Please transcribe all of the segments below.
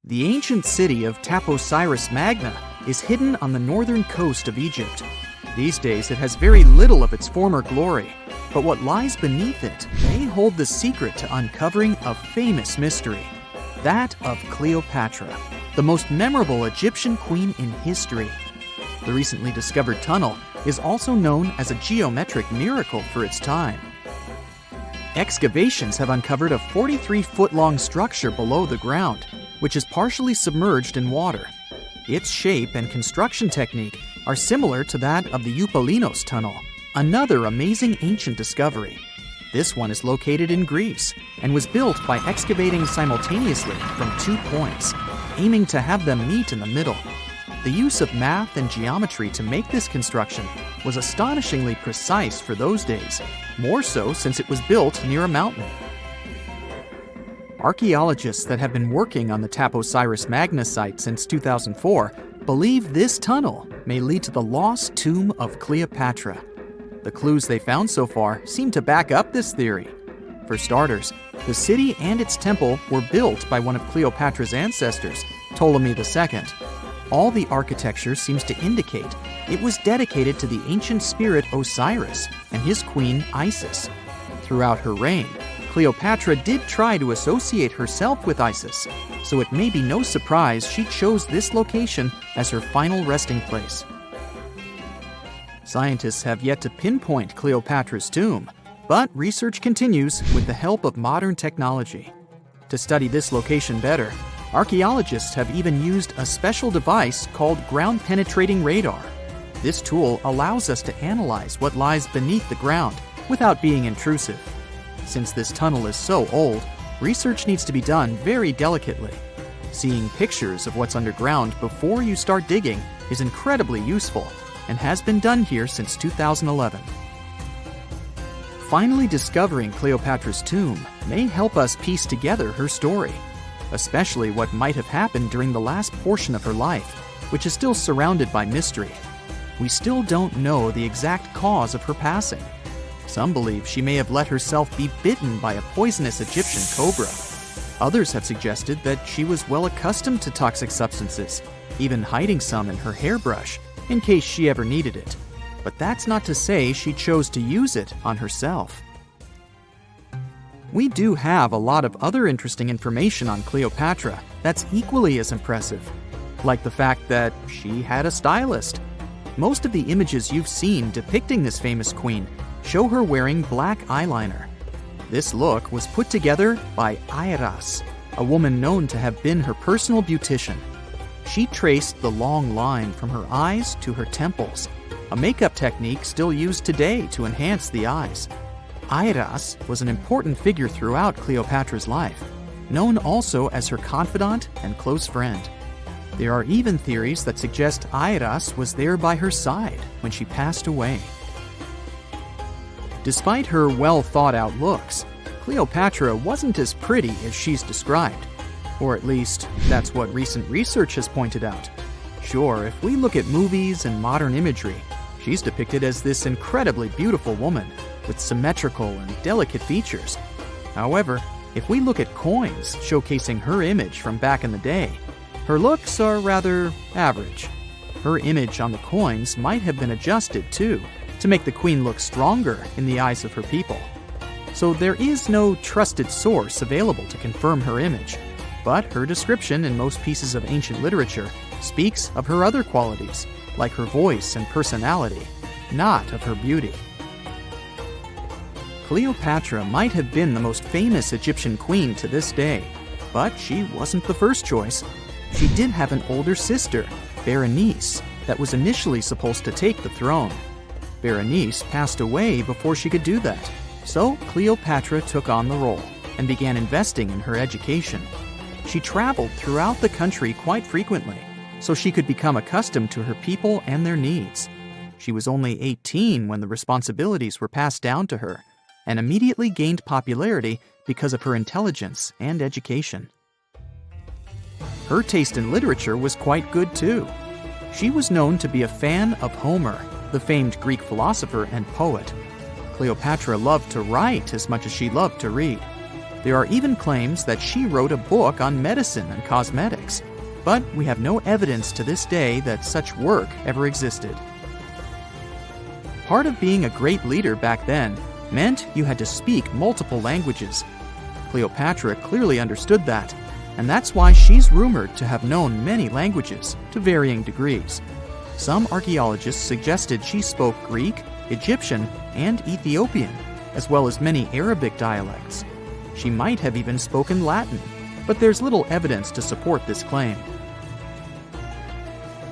The ancient city of Taposiris Magna is hidden on the northern coast of Egypt. These days it has very little of its former glory, but what lies beneath it may hold the secret to uncovering a famous mystery, that of Cleopatra, the most memorable Egyptian queen in history. The recently discovered tunnel is also known as a geometric miracle for its time. Excavations have uncovered a 43-foot-long structure below the ground, which is partially submerged in water. Its shape and construction technique are similar to that of the Eupalinos tunnel, another amazing ancient discovery. This one is located in Greece and was built by excavating simultaneously from 2 points, aiming to have them meet in the middle. The use of math and geometry to make this construction was astonishingly precise for those days, more so since it was built near a mountain. Archaeologists that have been working on the Taposiris Magna site since 2004 believe this tunnel may lead to the lost tomb of Cleopatra. The clues they found so far seem to back up this theory. For starters, the city and its temple were built by one of Cleopatra's ancestors, Ptolemy II. All the architecture seems to indicate it was dedicated to the ancient spirit Osiris and his queen Isis. Throughout her reign, Cleopatra did try to associate herself with Isis, so it may be no surprise she chose this location as her final resting place. Scientists have yet to pinpoint Cleopatra's tomb, but research continues with the help of modern technology. To study this location better, archaeologists have even used a special device called ground-penetrating radar. This tool allows us to analyze what lies beneath the ground without being intrusive. Since this tunnel is so old, research needs to be done very delicately. Seeing pictures of what's underground before you start digging is incredibly useful and has been done here since 2011. Finally discovering Cleopatra's tomb may help us piece together her story, especially what might have happened during the last portion of her life, which is still surrounded by mystery. We still don't know the exact cause of her passing. Some believe she may have let herself be bitten by a poisonous Egyptian cobra. Others have suggested that she was well accustomed to toxic substances, even hiding some in her hairbrush in case she ever needed it. But that's not to say she chose to use it on herself. We do have a lot of other interesting information on Cleopatra that's equally as impressive, like the fact that she had a stylist. Most of the images you've seen depicting this famous queen show her wearing black eyeliner. This look was put together by Airas, a woman known to have been her personal beautician. She traced the long line from her eyes to her temples, a makeup technique still used today to enhance the eyes. Airas was an important figure throughout Cleopatra's life, known also as her confidant and close friend. There are even theories that suggest Airas was there by her side when she passed away. Despite her well-thought-out looks, Cleopatra wasn't as pretty as she's described. Or at least, that's what recent research has pointed out. Sure, if we look at movies and modern imagery, she's depicted as this incredibly beautiful woman with symmetrical and delicate features. However, if we look at coins showcasing her image from back in the day, her looks are rather average. Her image on the coins might have been adjusted, too, to make the queen look stronger in the eyes of her people. So there is no trusted source available to confirm her image, but her description in most pieces of ancient literature speaks of her other qualities, like her voice and personality, not of her beauty. Cleopatra might have been the most famous Egyptian queen to this day, but she wasn't the first choice. She did have an older sister, Berenice, that was initially supposed to take the throne. Berenice passed away before she could do that, so Cleopatra took on the role and began investing in her education. She traveled throughout the country quite frequently, so she could become accustomed to her people and their needs. She was only 18 when the responsibilities were passed down to her, and immediately gained popularity because of her intelligence and education. Her taste in literature was quite good too. She was known to be a fan of Homer, the famed Greek philosopher and poet. Cleopatra loved to write as much as she loved to read. There are even claims that she wrote a book on medicine and cosmetics, but we have no evidence to this day that such work ever existed. Part of being a great leader back then meant you had to speak multiple languages. Cleopatra clearly understood that, and that's why she's rumored to have known many languages to varying degrees. Some archaeologists suggested she spoke Greek, Egyptian, and Ethiopian, as well as many Arabic dialects. She might have even spoken Latin, but there's little evidence to support this claim.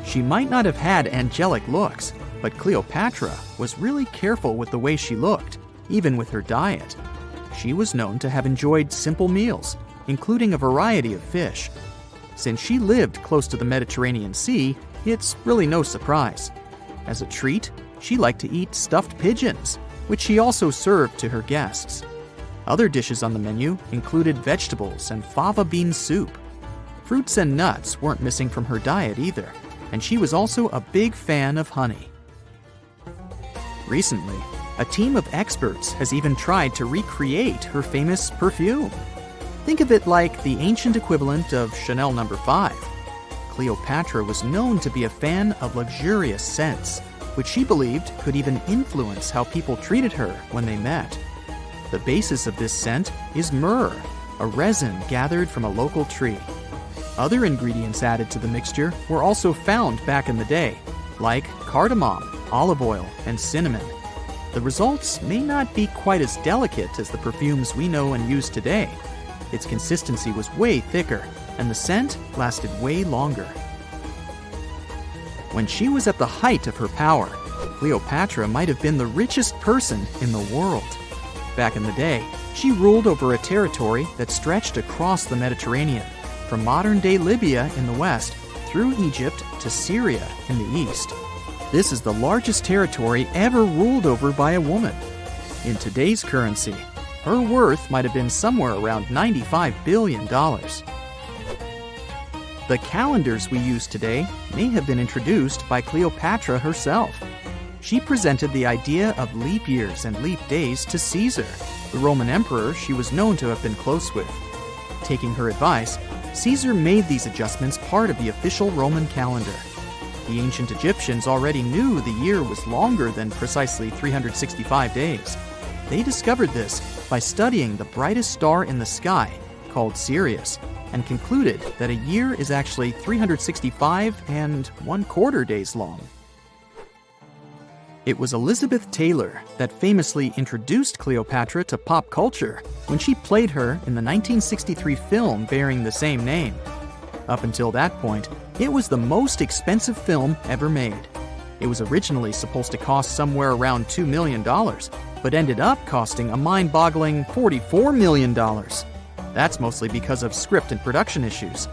She might not have had angelic looks, but Cleopatra was really careful with the way she looked, even with her diet. She was known to have enjoyed simple meals, including a variety of fish. Since she lived close to the Mediterranean Sea, it's really no surprise. As a treat, she liked to eat stuffed pigeons, which she also served to her guests. Other dishes on the menu included vegetables and fava bean soup. Fruits and nuts weren't missing from her diet either, and she was also a big fan of honey. Recently, a team of experts has even tried to recreate her famous perfume. Think of it like the ancient equivalent of Chanel No. 5. Cleopatra was known to be a fan of luxurious scents, which she believed could even influence how people treated her when they met. The basis of this scent is myrrh, a resin gathered from a local tree. Other ingredients added to the mixture were also found back in the day, like cardamom, olive oil, and cinnamon. The results may not be quite as delicate as the perfumes we know and use today. Its consistency was way thicker, and the scent lasted way longer. When she was at the height of her power, Cleopatra might have been the richest person in the world. Back in the day, she ruled over a territory that stretched across the Mediterranean, from modern-day Libya in the west through Egypt to Syria in the east. This is the largest territory ever ruled over by a woman. In today's currency, her worth might have been somewhere around $95 billion. The calendars we use today may have been introduced by Cleopatra herself. She presented the idea of leap years and leap days to Caesar, the Roman emperor she was known to have been close with. Taking her advice, Caesar made these adjustments part of the official Roman calendar. The ancient Egyptians already knew the year was longer than precisely 365 days. They discovered this by studying the brightest star in the sky, called Sirius, and concluded that a year is actually 365 and 1/4 days long. It was Elizabeth Taylor that famously introduced Cleopatra to pop culture when she played her in the 1963 film bearing the same name. Up until that point, it was the most expensive film ever made. It was originally supposed to cost somewhere around $2 million, but ended up costing a mind-boggling $44 million. That's mostly because of script and production issues.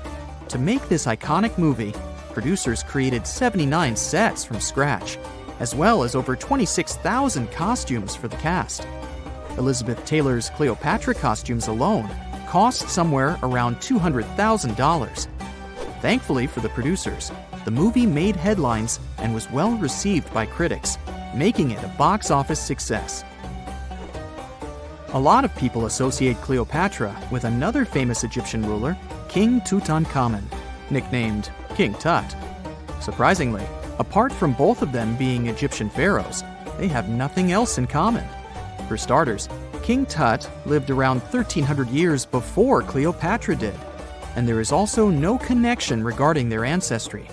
To make this iconic movie, producers created 79 sets from scratch, as well as over 26,000 costumes for the cast. Elizabeth Taylor's Cleopatra costumes alone cost somewhere around $200,000. Thankfully for the producers, the movie made headlines and was well received by critics, making it a box office success. A lot of people associate Cleopatra with another famous Egyptian ruler, King Tutankhamun, nicknamed King Tut. Surprisingly, apart from both of them being Egyptian pharaohs, they have nothing else in common. For starters, King Tut lived around 1,300 years before Cleopatra did, and there is also no connection regarding their ancestry.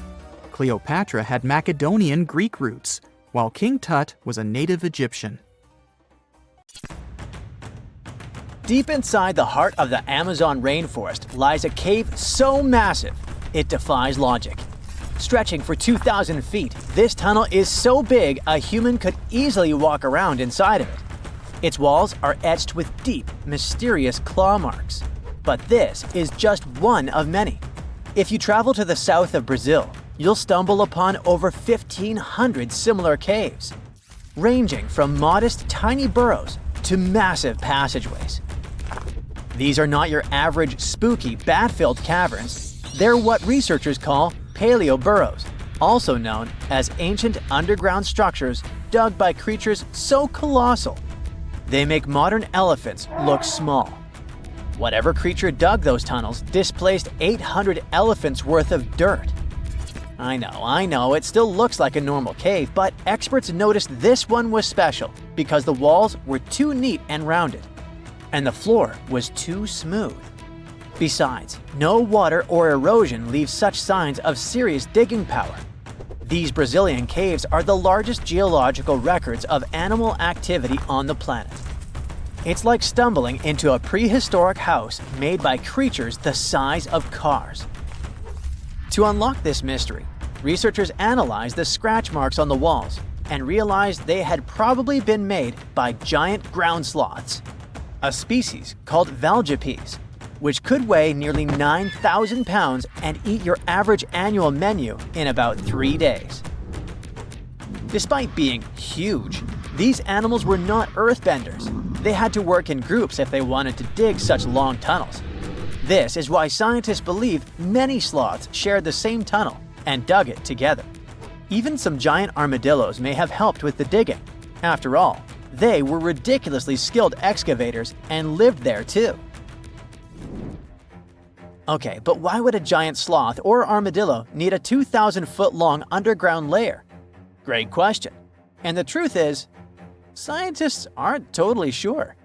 Cleopatra had Macedonian Greek roots, while King Tut was a native Egyptian. Deep inside the heart of the Amazon rainforest lies a cave so massive, it defies logic. Stretching for 2,000 feet, this tunnel is so big a human could easily walk around inside of it. Its walls are etched with deep, mysterious claw marks. But this is just one of many. If you travel to the south of Brazil, you'll stumble upon over 1,500 similar caves, ranging from modest tiny burrows to massive passageways. These are not your average spooky, bat-filled caverns. They're what researchers call Paleo burrows, also known as ancient underground structures dug by creatures so colossal, they make modern elephants look small. Whatever creature dug those tunnels displaced 800 elephants worth of dirt. I know, it still looks like a normal cave, but experts noticed this one was special because the walls were too neat and rounded, and the floor was too smooth. Besides, no water or erosion leaves such signs of serious digging power. These Brazilian caves are the largest geological records of animal activity on the planet. It's like stumbling into a prehistoric house made by creatures the size of cars. To unlock this mystery, researchers analyzed the scratch marks on the walls and realized they had probably been made by giant ground sloths, a species called valgipes, which could weigh nearly 9,000 pounds and eat your average annual menu in about 3 days. Despite being huge, these animals were not earthbenders. They had to work in groups if they wanted to dig such long tunnels. This is why scientists believe many sloths shared the same tunnel and dug it together. Even some giant armadillos may have helped with the digging. After all, they were ridiculously skilled excavators and lived there too. Okay, but why would a giant sloth or armadillo need a 2,000-foot-long underground lair? Great question. And the truth is, scientists aren't totally sure.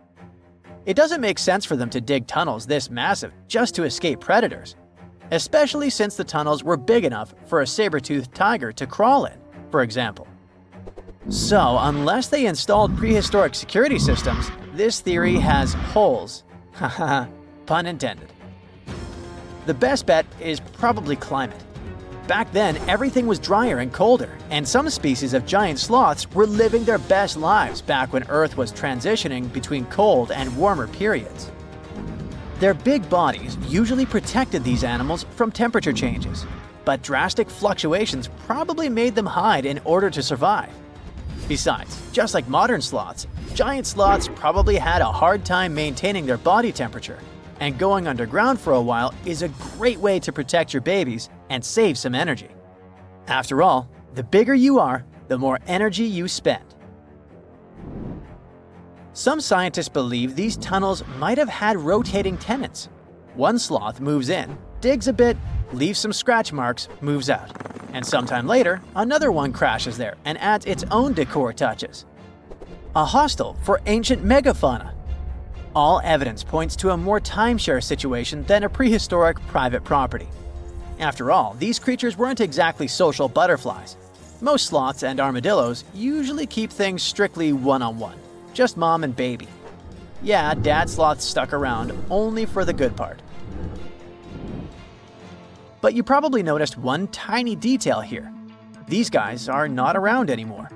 It doesn't make sense for them to dig tunnels this massive just to escape predators, especially since the tunnels were big enough for a saber-toothed tiger to crawl in, for example. So, unless they installed prehistoric security systems, this theory has holes. Haha, pun intended. The best bet is probably climate. Back then, everything was drier and colder, and some species of giant sloths were living their best lives back when Earth was transitioning between cold and warmer periods. Their big bodies usually protected these animals from temperature changes, but drastic fluctuations probably made them hide in order to survive. Besides, just like modern sloths, giant sloths probably had a hard time maintaining their body temperature, and going underground for a while is a great way to protect your babies and save some energy. After all, the bigger you are, the more energy you spend. Some scientists believe these tunnels might have had rotating tenants. One sloth moves in, digs a bit, leaves some scratch marks, moves out. And sometime later, another one crashes there and adds its own decor touches. A hostel for ancient megafauna. All evidence points to a more timeshare situation than a prehistoric private property. After all, these creatures weren't exactly social butterflies. Most sloths and armadillos usually keep things strictly one-on-one, just mom and baby. Yeah, dad sloth stuck around only for the good part. But you probably noticed one tiny detail here. These guys are not around anymore.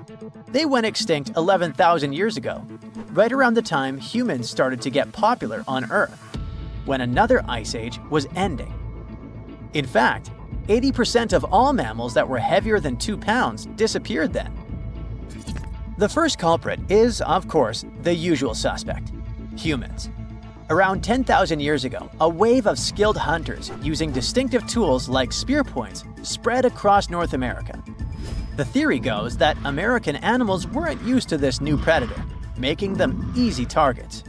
They went extinct 11,000 years ago, right around the time humans started to get popular on Earth, when another ice age was ending. In fact, 80% of all mammals that were heavier than 2 pounds disappeared then. The first culprit is, of course, the usual suspect: humans. Around 10,000 years ago, a wave of skilled hunters using distinctive tools like spear points spread across North America. The theory goes that American animals weren't used to this new predator, making them easy targets.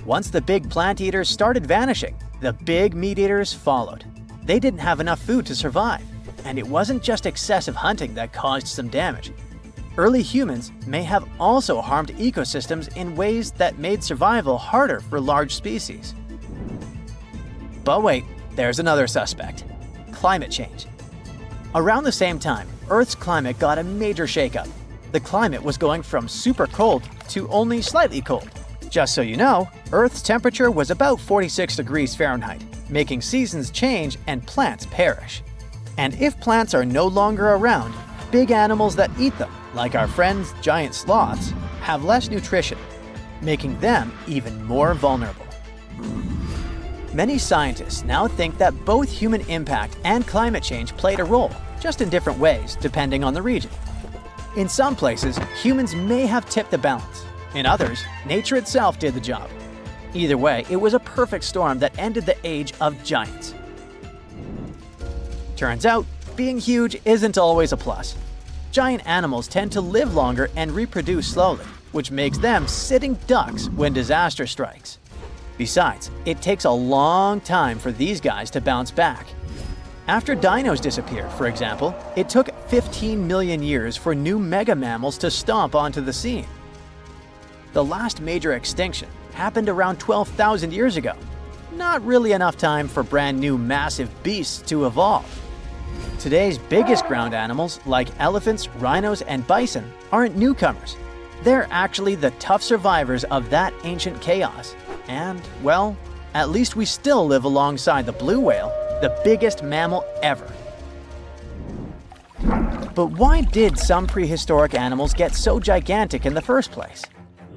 Once the big plant eaters started vanishing, the big meat eaters followed. They didn't have enough food to survive, and it wasn't just excessive hunting that caused some damage. Early humans may have also harmed ecosystems in ways that made survival harder for large species. But wait, there's another suspect: climate change. Around the same time, Earth's climate got a major shakeup. The climate was going from super cold to only slightly cold. Just so you know, Earth's temperature was about 46 degrees Fahrenheit, making seasons change and plants perish. And if plants are no longer around, big animals that eat them, like our friends giant sloths, have less nutrition, making them even more vulnerable. Many scientists now think that both human impact and climate change played a role, just in different ways depending on the region. In some places, humans may have tipped the balance. In others, nature itself did the job. Either way, it was a perfect storm that ended the age of giants. Turns out, being huge isn't always a plus. Giant animals tend to live longer and reproduce slowly, which makes them sitting ducks when disaster strikes. Besides, it takes a long time for these guys to bounce back. After dinos disappeared, for example, it took 15 million years for new mega-mammals to stomp onto the scene. The last major extinction happened around 12,000 years ago. Not really enough time for brand new massive beasts to evolve. Today's biggest ground animals, like elephants, rhinos, and bison, aren't newcomers. They're actually the tough survivors of that ancient chaos. And, well, at least we still live alongside the blue whale, the biggest mammal ever. But why did some prehistoric animals get so gigantic in the first place?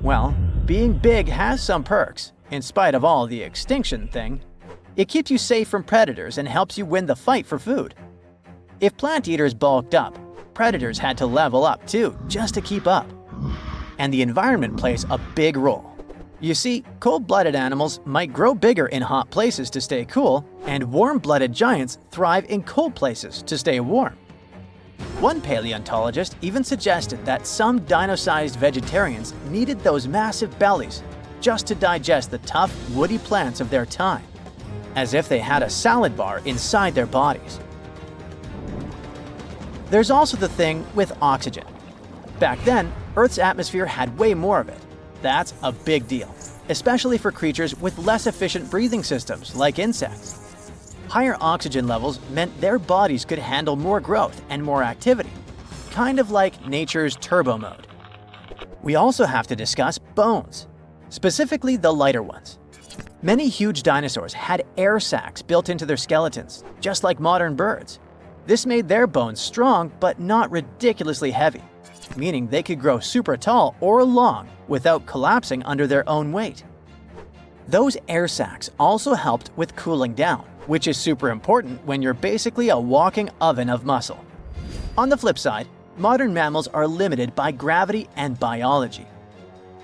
Well, being big has some perks, in spite of all the extinction thing. It keeps you safe from predators and helps you win the fight for food. If plant eaters bulked up, predators had to level up too, just to keep up. And the environment plays a big role. You see, cold-blooded animals might grow bigger in hot places to stay cool, and warm-blooded giants thrive in cold places to stay warm. One paleontologist even suggested that some dino-sized vegetarians needed those massive bellies just to digest the tough, woody plants of their time, as if they had a salad bar inside their bodies. There's also the thing with oxygen. Back then, Earth's atmosphere had way more of it. That's a big deal, especially for creatures with less efficient breathing systems like insects. Higher oxygen levels meant their bodies could handle more growth and more activity, kind of like nature's turbo mode. We also have to discuss bones, specifically the lighter ones. Many huge dinosaurs had air sacs built into their skeletons, just like modern birds. This made their bones strong but not ridiculously heavy, meaning they could grow super tall or long without collapsing under their own weight. Those air sacs also helped with cooling down, which is super important when you're basically a walking oven of muscle. On the flip side, modern mammals are limited by gravity and biology.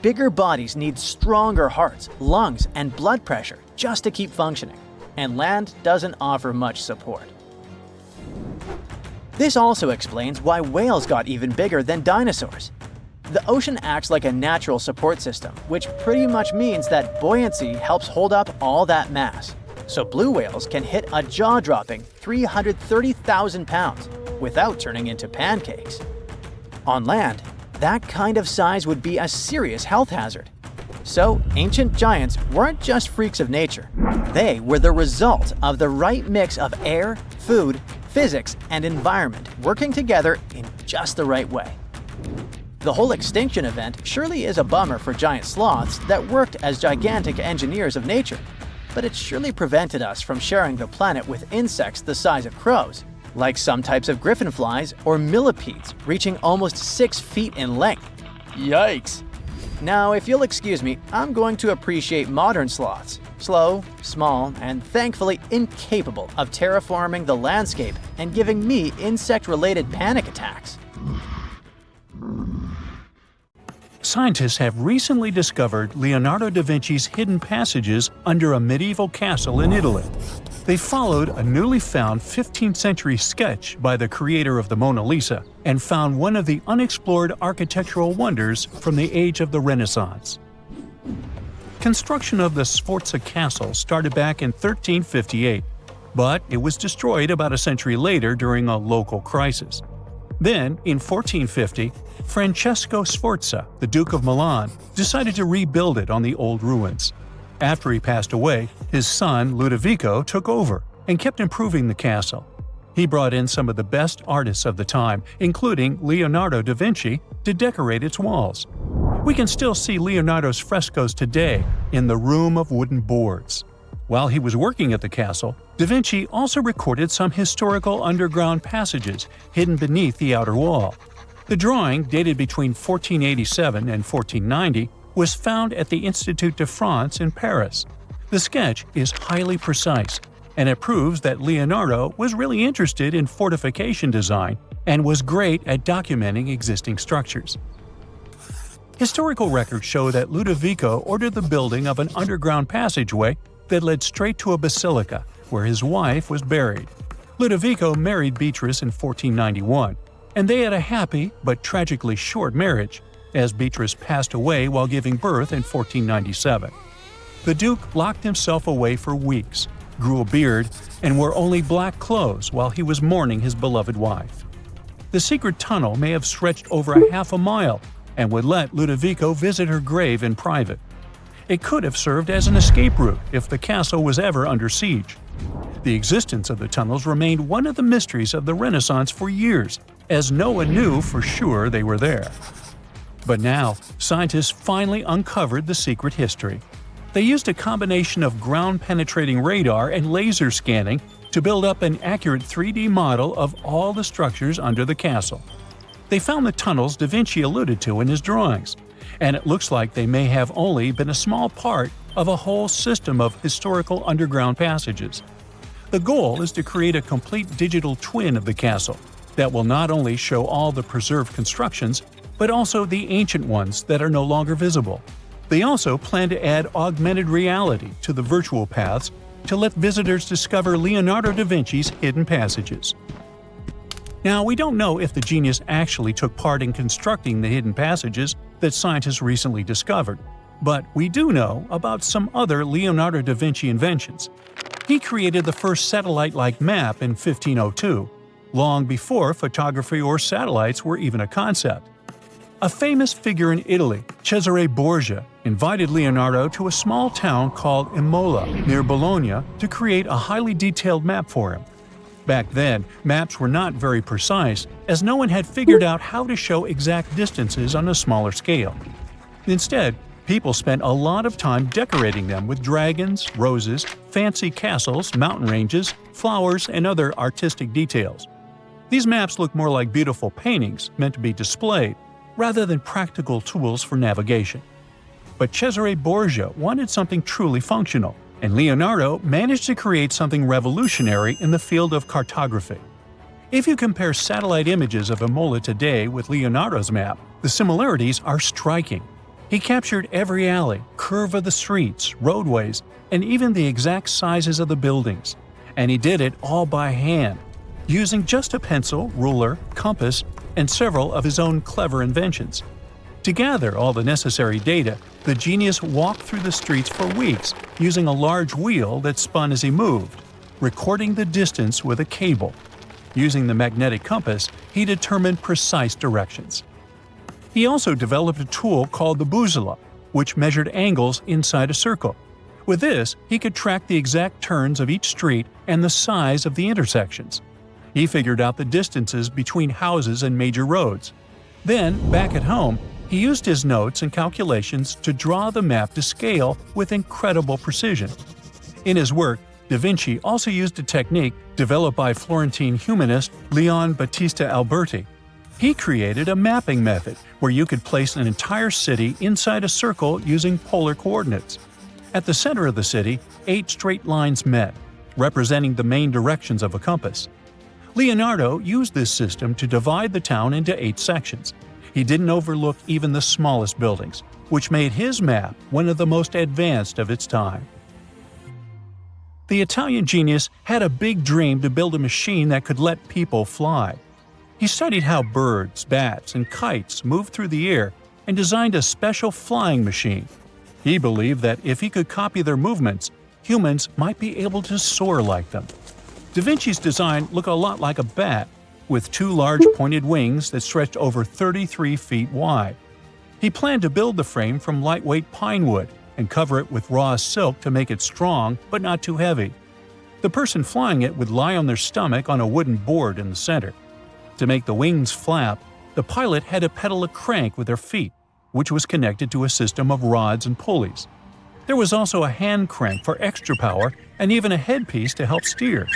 Bigger bodies need stronger hearts, lungs, and blood pressure just to keep functioning, and land doesn't offer much support. This also explains why whales got even bigger than dinosaurs. The ocean acts like a natural support system, which pretty much means that buoyancy helps hold up all that mass. So blue whales can hit a jaw-dropping 330,000 pounds without turning into pancakes. On land, that kind of size would be a serious health hazard. So ancient giants weren't just freaks of nature. They were the result of the right mix of air, food, physics, and environment working together in just the right way. The whole extinction event surely is a bummer for giant sloths that worked as gigantic engineers of nature, but it surely prevented us from sharing the planet with insects the size of crows, like some types of griffin flies or millipedes reaching almost 6 feet in length. Yikes! Now, if you'll excuse me, I'm going to appreciate modern sloths. Slow, small, and thankfully incapable of terraforming the landscape and giving me insect-related panic attacks. Scientists have recently discovered Leonardo da Vinci's hidden passages under a medieval castle in Italy. They followed a newly found 15th century sketch by the creator of the Mona Lisa and found one of the unexplored architectural wonders from the age of the Renaissance. Construction of the Sforza Castle started back in 1358, but it was destroyed about a century later during a local crisis. Then, in 1450, Francesco Sforza, the Duke of Milan, decided to rebuild it on the old ruins. After he passed away, his son Ludovico took over and kept improving the castle. He brought in some of the best artists of the time, including Leonardo da Vinci, to decorate its walls. We can still see Leonardo's frescoes today in the Room of Wooden Boards. While he was working at the castle, da Vinci also recorded some historical underground passages hidden beneath the outer wall. The drawing, dated between 1487 and 1490, was found at the Institut de France in Paris. The sketch is highly precise, and it proves that Leonardo was really interested in fortification design and was great at documenting existing structures. Historical records show that Ludovico ordered the building of an underground passageway that led straight to a basilica, where his wife was buried. Ludovico married Beatrice in 1491, and they had a happy but tragically short marriage, as Beatrice passed away while giving birth in 1497. The Duke locked himself away for weeks, grew a beard, and wore only black clothes while he was mourning his beloved wife. The secret tunnel may have stretched over a half a mile and would let Ludovico visit her grave in private. It could have served as an escape route if the castle was ever under siege. The existence of the tunnels remained one of the mysteries of the Renaissance for years, as no one knew for sure they were there. But now, scientists finally uncovered the secret history. They used a combination of ground-penetrating radar and laser scanning to build up an accurate 3D model of all the structures under the castle. They found the tunnels Da Vinci alluded to in his drawings, and it looks like they may have only been a small part of a whole system of historical underground passages. The goal is to create a complete digital twin of the castle that will not only show all the preserved constructions, but also the ancient ones that are no longer visible. They also plan to add augmented reality to the virtual paths to let visitors discover Leonardo da Vinci's hidden passages. Now, we don't know if the genius actually took part in constructing the hidden passages that scientists recently discovered, but we do know about some other Leonardo da Vinci inventions. He created the first satellite-like map in 1502, long before photography or satellites were even a concept. A famous figure in Italy, Cesare Borgia, invited Leonardo to a small town called Imola, near Bologna, to create a highly detailed map for him. Back then, maps were not very precise, as no one had figured out how to show exact distances on a smaller scale. Instead, people spent a lot of time decorating them with dragons, roses, fancy castles, mountain ranges, flowers, and other artistic details. These maps look more like beautiful paintings meant to be displayed, rather than practical tools for navigation. But Cesare Borgia wanted something truly functional, and Leonardo managed to create something revolutionary in the field of cartography. If you compare satellite images of Imola today with Leonardo's map, the similarities are striking. He captured every alley, curve of the streets, roadways, and even the exact sizes of the buildings. And he did it all by hand, using just a pencil, ruler, compass, and several of his own clever inventions. To gather all the necessary data, the genius walked through the streets for weeks using a large wheel that spun as he moved, recording the distance with a cable. Using the magnetic compass, he determined precise directions. He also developed a tool called the bussola, which measured angles inside a circle. With this, he could track the exact turns of each street and the size of the intersections. He figured out the distances between houses and major roads. Then, back at home, he used his notes and calculations to draw the map to scale with incredible precision. In his work, Da Vinci also used a technique developed by Florentine humanist Leon Battista Alberti. He created a mapping method where you could place an entire city inside a circle using polar coordinates. At the center of the city, 8 straight lines met, representing the main directions of a compass. Leonardo used this system to divide the town into 8 sections. He didn't overlook even the smallest buildings, which made his map one of the most advanced of its time. The Italian genius had a big dream to build a machine that could let people fly. He studied how birds, bats, and kites moved through the air and designed a special flying machine. He believed that if he could copy their movements, humans might be able to soar like them. Da Vinci's design looked a lot like a bat, with 2 large pointed wings that stretched over 33 feet wide. He planned to build the frame from lightweight pine wood and cover it with raw silk to make it strong but not too heavy. The person flying it would lie on their stomach on a wooden board in the center. To make the wings flap, the pilot had to pedal a crank with their feet, which was connected to a system of rods and pulleys. There was also a hand crank for extra power and even a headpiece to help steer.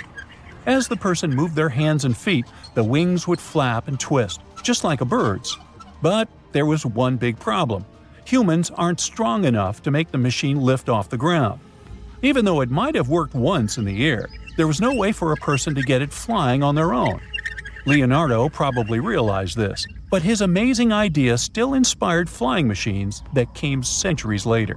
As the person moved their hands and feet, the wings would flap and twist, just like a bird's. But there was one big problem. Humans aren't strong enough to make the machine lift off the ground. Even though it might have worked once in the air, there was no way for a person to get it flying on their own. Leonardo probably realized this, but his amazing idea still inspired flying machines that came centuries later.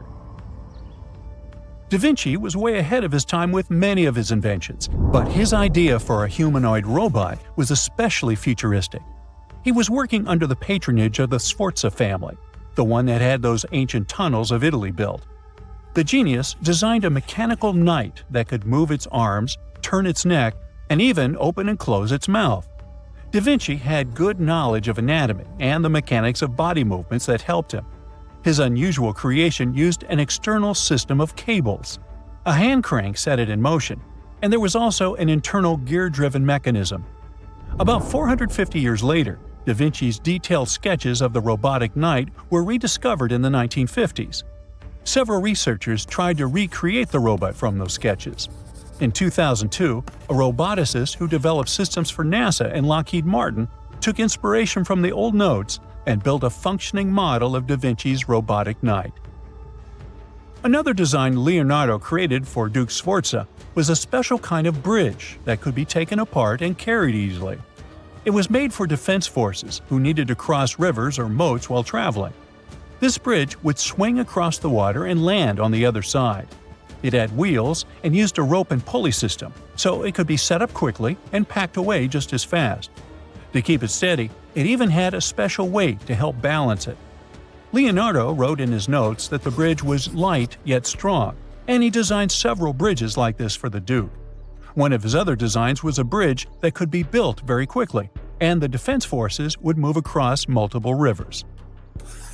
Da Vinci was way ahead of his time with many of his inventions, but his idea for a humanoid robot was especially futuristic. He was working under the patronage of the Sforza family, the one that had those ancient tunnels of Italy built. The genius designed a mechanical knight that could move its arms, turn its neck, and even open and close its mouth. Da Vinci had good knowledge of anatomy and the mechanics of body movements that helped him. His unusual creation used an external system of cables. A hand crank set it in motion, and there was also an internal gear-driven mechanism. About 450 years later, Da Vinci's detailed sketches of the robotic knight were rediscovered in the 1950s. Several researchers tried to recreate the robot from those sketches. In 2002, a roboticist who developed systems for NASA and Lockheed Martin took inspiration from the old notes and built a functioning model of Da Vinci's robotic knight. Another design Leonardo created for Duke Sforza was a special kind of bridge that could be taken apart and carried easily. It was made for defense forces who needed to cross rivers or moats while traveling. This bridge would swing across the water and land on the other side. It had wheels and used a rope and pulley system, so it could be set up quickly and packed away just as fast. To keep it steady, it even had a special weight to help balance it. Leonardo wrote in his notes that the bridge was light yet strong, and he designed several bridges like this for the Duke. One of his other designs was a bridge that could be built very quickly, and the defense forces would move across multiple rivers.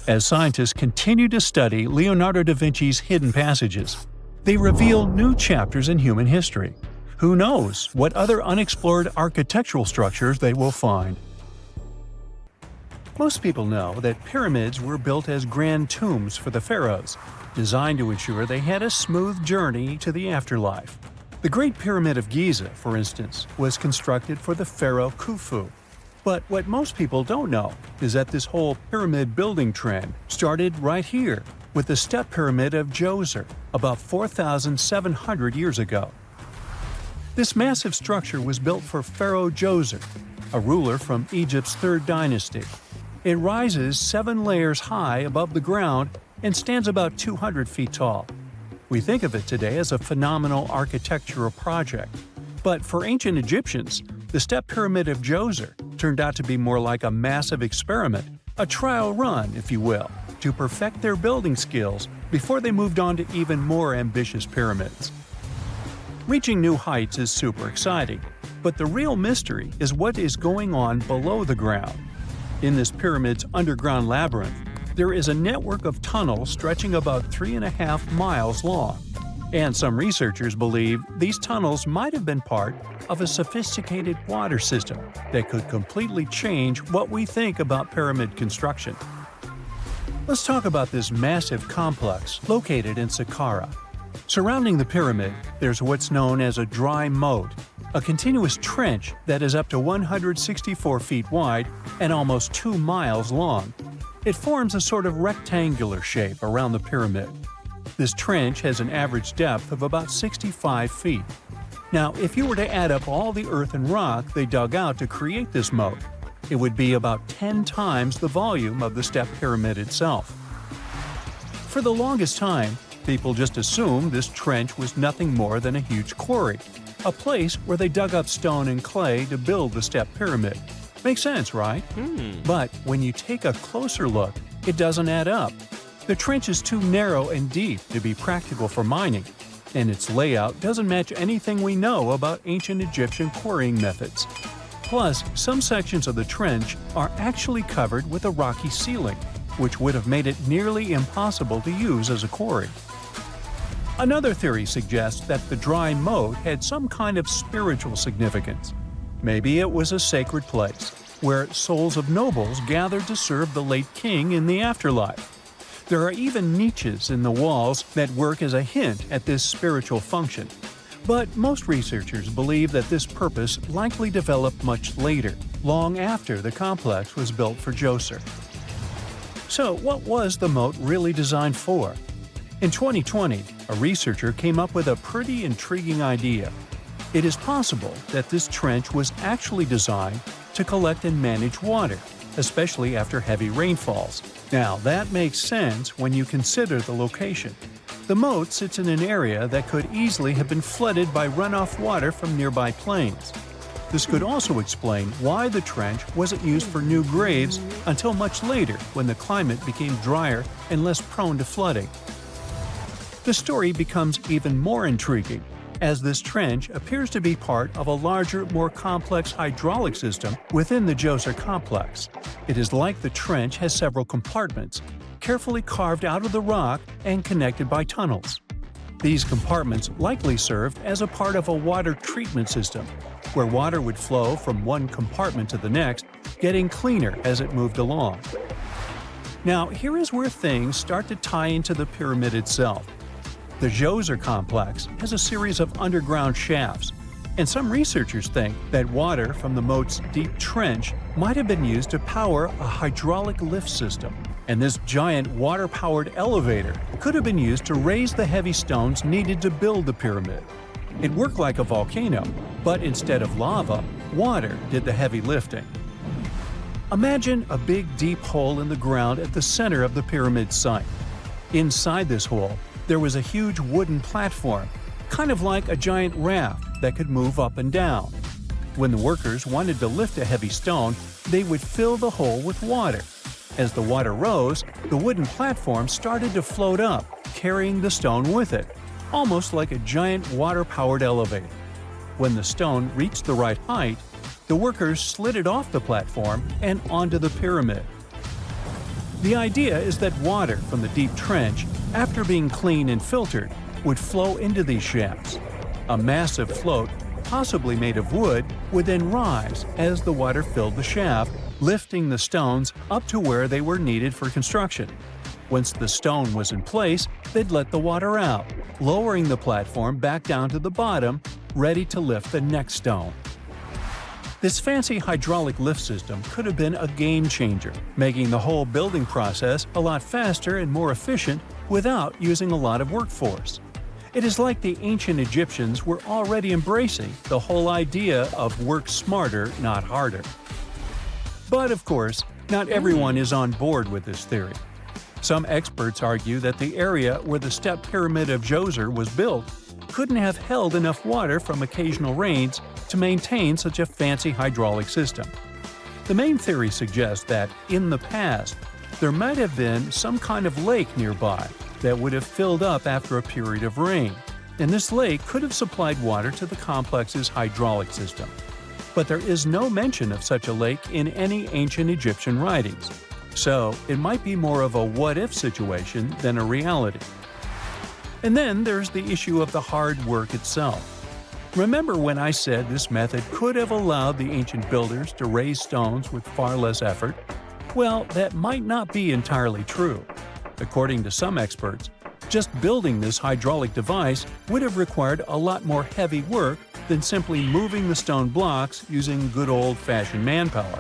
As scientists continue to study Leonardo da Vinci's hidden passages, they reveal new chapters in human history. Who knows what other unexplored architectural structures they will find? Most people know that pyramids were built as grand tombs for the pharaohs, designed to ensure they had a smooth journey to the afterlife. The Great Pyramid of Giza, for instance, was constructed for the pharaoh Khufu. But what most people don't know is that this whole pyramid building trend started right here with the step pyramid of Djoser about 4,700 years ago. This massive structure was built for Pharaoh Djoser, a ruler from Egypt's 3rd dynasty. It rises 7 layers high above the ground and stands about 200 feet tall. We think of it today as a phenomenal architectural project, but for ancient Egyptians, the step pyramid of Djoser turned out to be more like a massive experiment, a trial run, if you will, to perfect their building skills before they moved on to even more ambitious pyramids. Reaching new heights is super exciting, but the real mystery is what is going on below the ground. In this pyramid's underground labyrinth, there is a network of tunnels stretching about 3.5 miles long, and some researchers believe these tunnels might have been part of a sophisticated water system that could completely change what we think about pyramid construction. Let's talk about this massive complex located in Sakara. Surrounding the pyramid, there's what's known as a dry moat, a continuous trench that is up to 164 feet wide and almost 2 miles long. It forms a sort of rectangular shape around the pyramid. This trench has an average depth of about 65 feet. Now, if you were to add up all the earth and rock they dug out to create this moat, it would be about 10 times the volume of the step pyramid itself. For the longest time, people just assumed this trench was nothing more than a huge quarry, a place where they dug up stone and clay to build the step pyramid. Makes sense, right? But when you take a closer look, it doesn't add up. The trench is too narrow and deep to be practical for mining, and its layout doesn't match anything we know about ancient Egyptian quarrying methods. Plus, some sections of the trench are actually covered with a rocky ceiling, which would have made it nearly impossible to use as a quarry. Another theory suggests that the dry moat had some kind of spiritual significance. Maybe it was a sacred place, where souls of nobles gathered to serve the late king in the afterlife. There are even niches in the walls that work as a hint at this spiritual function. But most researchers believe that this purpose likely developed much later, long after the complex was built for Djoser. So, what was the moat really designed for? In 2020, a researcher came up with a pretty intriguing idea. It is possible that this trench was actually designed to collect and manage water, especially after heavy rainfalls. Now, that makes sense when you consider the location. The moat sits in an area that could easily have been flooded by runoff water from nearby plains. This could also explain why the trench wasn't used for new graves until much later when the climate became drier and less prone to flooding. The story becomes even more intriguing, as this trench appears to be part of a larger, more complex hydraulic system within the Djoser complex. It is like the trench has several compartments, carefully carved out of the rock and connected by tunnels. These compartments likely served as a part of a water treatment system, where water would flow from one compartment to the next, getting cleaner as it moved along. Now, here is where things start to tie into the pyramid itself. The Djoser complex has a series of underground shafts, and some researchers think that water from the moat's deep trench might have been used to power a hydraulic lift system, and this giant water-powered elevator could have been used to raise the heavy stones needed to build the pyramid. It worked like a volcano, but instead of lava, water did the heavy lifting. Imagine a big deep hole in the ground at the center of the pyramid site. Inside this hole, there was a huge wooden platform, kind of like a giant raft that could move up and down. When the workers wanted to lift a heavy stone, they would fill the hole with water. As the water rose, the wooden platform started to float up, carrying the stone with it, almost like a giant water-powered elevator. When the stone reached the right height, the workers slid it off the platform and onto the pyramid. The idea is that water from the deep trench, after being cleaned and filtered, would flow into these shafts. A massive float, possibly made of wood, would then rise as the water filled the shaft, lifting the stones up to where they were needed for construction. Once the stone was in place, they'd let the water out, lowering the platform back down to the bottom, ready to lift the next stone. This fancy hydraulic lift system could have been a game changer, making the whole building process a lot faster and more efficient without using a lot of workforce. It is like the ancient Egyptians were already embracing the whole idea of work smarter, not harder. But of course, not everyone is on board with this theory. Some experts argue that the area where the step pyramid of Djoser was built couldn't have held enough water from occasional rains to maintain such a fancy hydraulic system. The main theory suggests that, in the past, there might have been some kind of lake nearby that would have filled up after a period of rain, and this lake could have supplied water to the complex's hydraulic system. But there is no mention of such a lake in any ancient Egyptian writings, so it might be more of a what-if situation than a reality. And then there's the issue of the hard work itself. Remember when I said this method could have allowed the ancient builders to raise stones with far less effort? Well, that might not be entirely true. According to some experts, just building this hydraulic device would have required a lot more heavy work than simply moving the stone blocks using good old-fashioned manpower.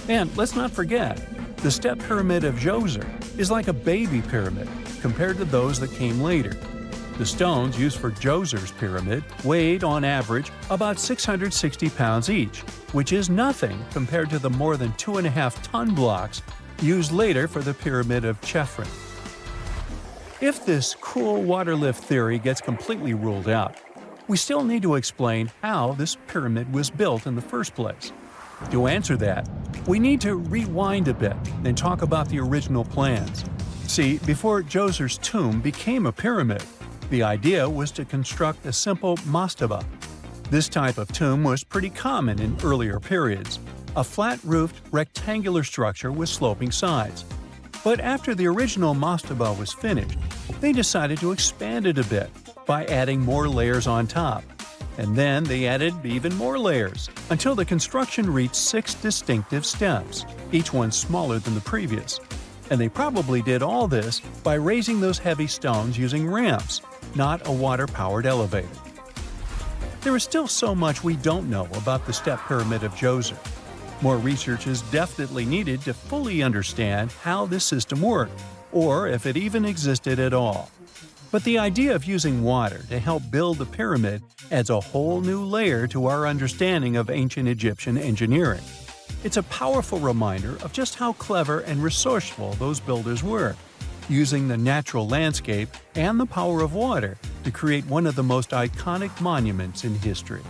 And let's not forget, the step pyramid of Djoser is like a baby pyramid compared to those that came later. The stones used for Djoser's pyramid weighed, on average, about 660 pounds each, which is nothing compared to the more than 2.5-ton blocks used later for the pyramid of Chephren. If this cool water lift theory gets completely ruled out, we still need to explain how this pyramid was built in the first place. To answer that, we need to rewind a bit and talk about the original plans. See, before Djoser's tomb became a pyramid, the idea was to construct a simple mastaba. This type of tomb was pretty common in earlier periods, a flat-roofed rectangular structure with sloping sides. But after the original mastaba was finished, they decided to expand it a bit by adding more layers on top. And then they added even more layers, until the construction reached 6 distinctive steps, each one smaller than the previous. And they probably did all this by raising those heavy stones using ramps, not a water-powered elevator. There is still so much we don't know about the step pyramid of Djoser. More research is definitely needed to fully understand how this system worked, or if it even existed at all. But the idea of using water to help build the pyramid adds a whole new layer to our understanding of ancient Egyptian engineering. It's a powerful reminder of just how clever and resourceful those builders were, using the natural landscape and the power of water to create one of the most iconic monuments in history.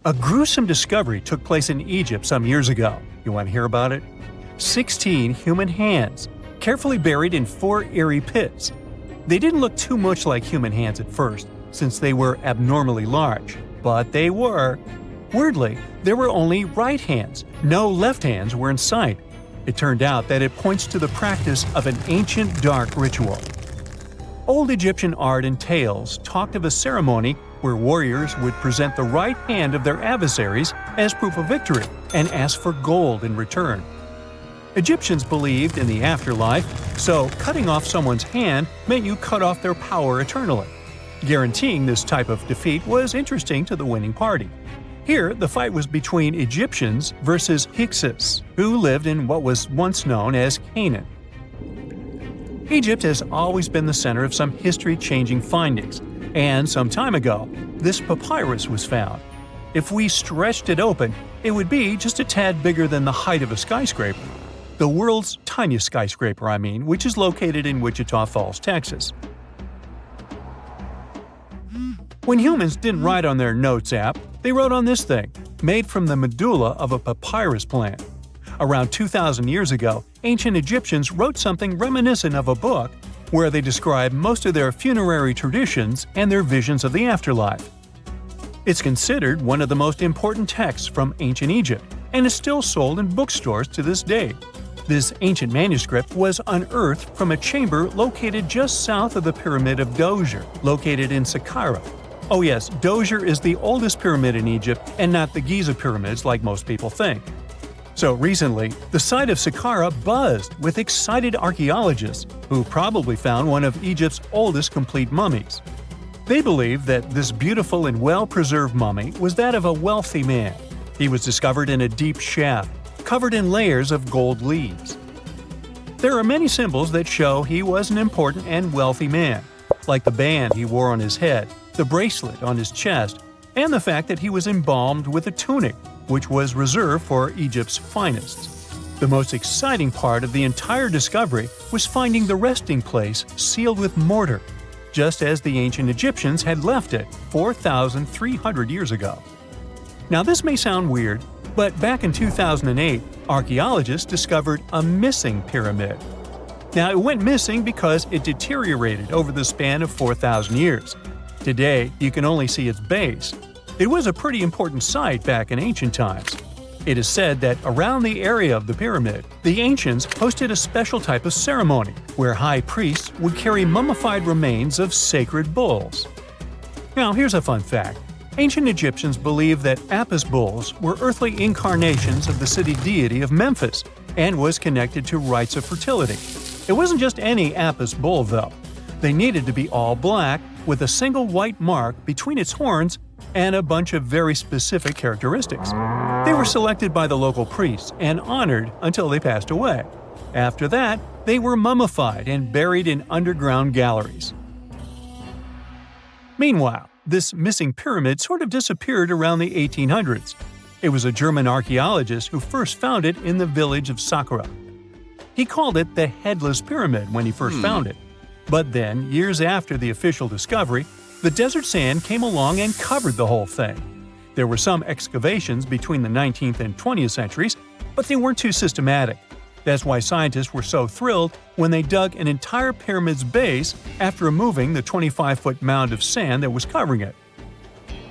A gruesome discovery took place in Egypt some years ago. You want to hear about it? 16 human hands, carefully buried in 4 airy pits. They didn't look too much like human hands at first, since they were abnormally large, but they were. Weirdly, there were only right hands, no left hands were in sight. It turned out that it points to the practice of an ancient dark ritual. Old Egyptian art and tales talked of a ceremony where warriors would present the right hand of their adversaries as proof of victory and ask for gold in return. Egyptians believed in the afterlife, so cutting off someone's hand meant you cut off their power eternally. Guaranteeing this type of defeat was interesting to the winning party. Here, the fight was between Egyptians versus Hyksos, who lived in what was once known as Canaan. Egypt has always been the center of some history-changing findings, and some time ago, this papyrus was found. If we stretched it open, it would be just a tad bigger than the height of a skyscraper. The world's tiniest skyscraper, which is located in Wichita Falls, Texas. When humans didn't write on their notes app, they wrote on this thing, made from the medulla of a papyrus plant. Around 2,000 years ago, ancient Egyptians wrote something reminiscent of a book where they describe most of their funerary traditions and their visions of the afterlife. It's considered one of the most important texts from ancient Egypt and is still sold in bookstores to this day. This ancient manuscript was unearthed from a chamber located just south of the Pyramid of Djoser, located in Sakara. Oh yes, Djoser is the oldest pyramid in Egypt and not the Giza pyramids like most people think. So recently, the site of Saqqara buzzed with excited archaeologists who probably found one of Egypt's oldest complete mummies. They believe that this beautiful and well-preserved mummy was that of a wealthy man. He was discovered in a deep shaft, covered in layers of gold leaves. There are many symbols that show he was an important and wealthy man, like the band he wore on his head, the bracelet on his chest, and the fact that he was embalmed with a tunic, which was reserved for Egypt's finest. The most exciting part of the entire discovery was finding the resting place sealed with mortar, just as the ancient Egyptians had left it 4,300 years ago. Now this may sound weird, but back in 2008, archaeologists discovered a missing pyramid. Now it went missing because it deteriorated over the span of 4,000 years. Today, you can only see its base. It was a pretty important site back in ancient times. It is said that around the area of the pyramid, the ancients hosted a special type of ceremony where high priests would carry mummified remains of sacred bulls. Now here's a fun fact. Ancient Egyptians believed that Apis bulls were earthly incarnations of the city deity of Memphis and was connected to rites of fertility. It wasn't just any Apis bull though. They needed to be all black with a single white mark between its horns and a bunch of very specific characteristics. They were selected by the local priests and honored until they passed away. After that, they were mummified and buried in underground galleries. Meanwhile, this missing pyramid sort of disappeared around the 1800s. It was a German archaeologist who first found it in the village of Saqqara. He called it the Headless Pyramid when he first found it. But then, years after the official discovery, the desert sand came along and covered the whole thing. There were some excavations between the 19th and 20th centuries, but they weren't too systematic. That's why scientists were so thrilled when they dug an entire pyramid's base after removing the 25-foot mound of sand that was covering it.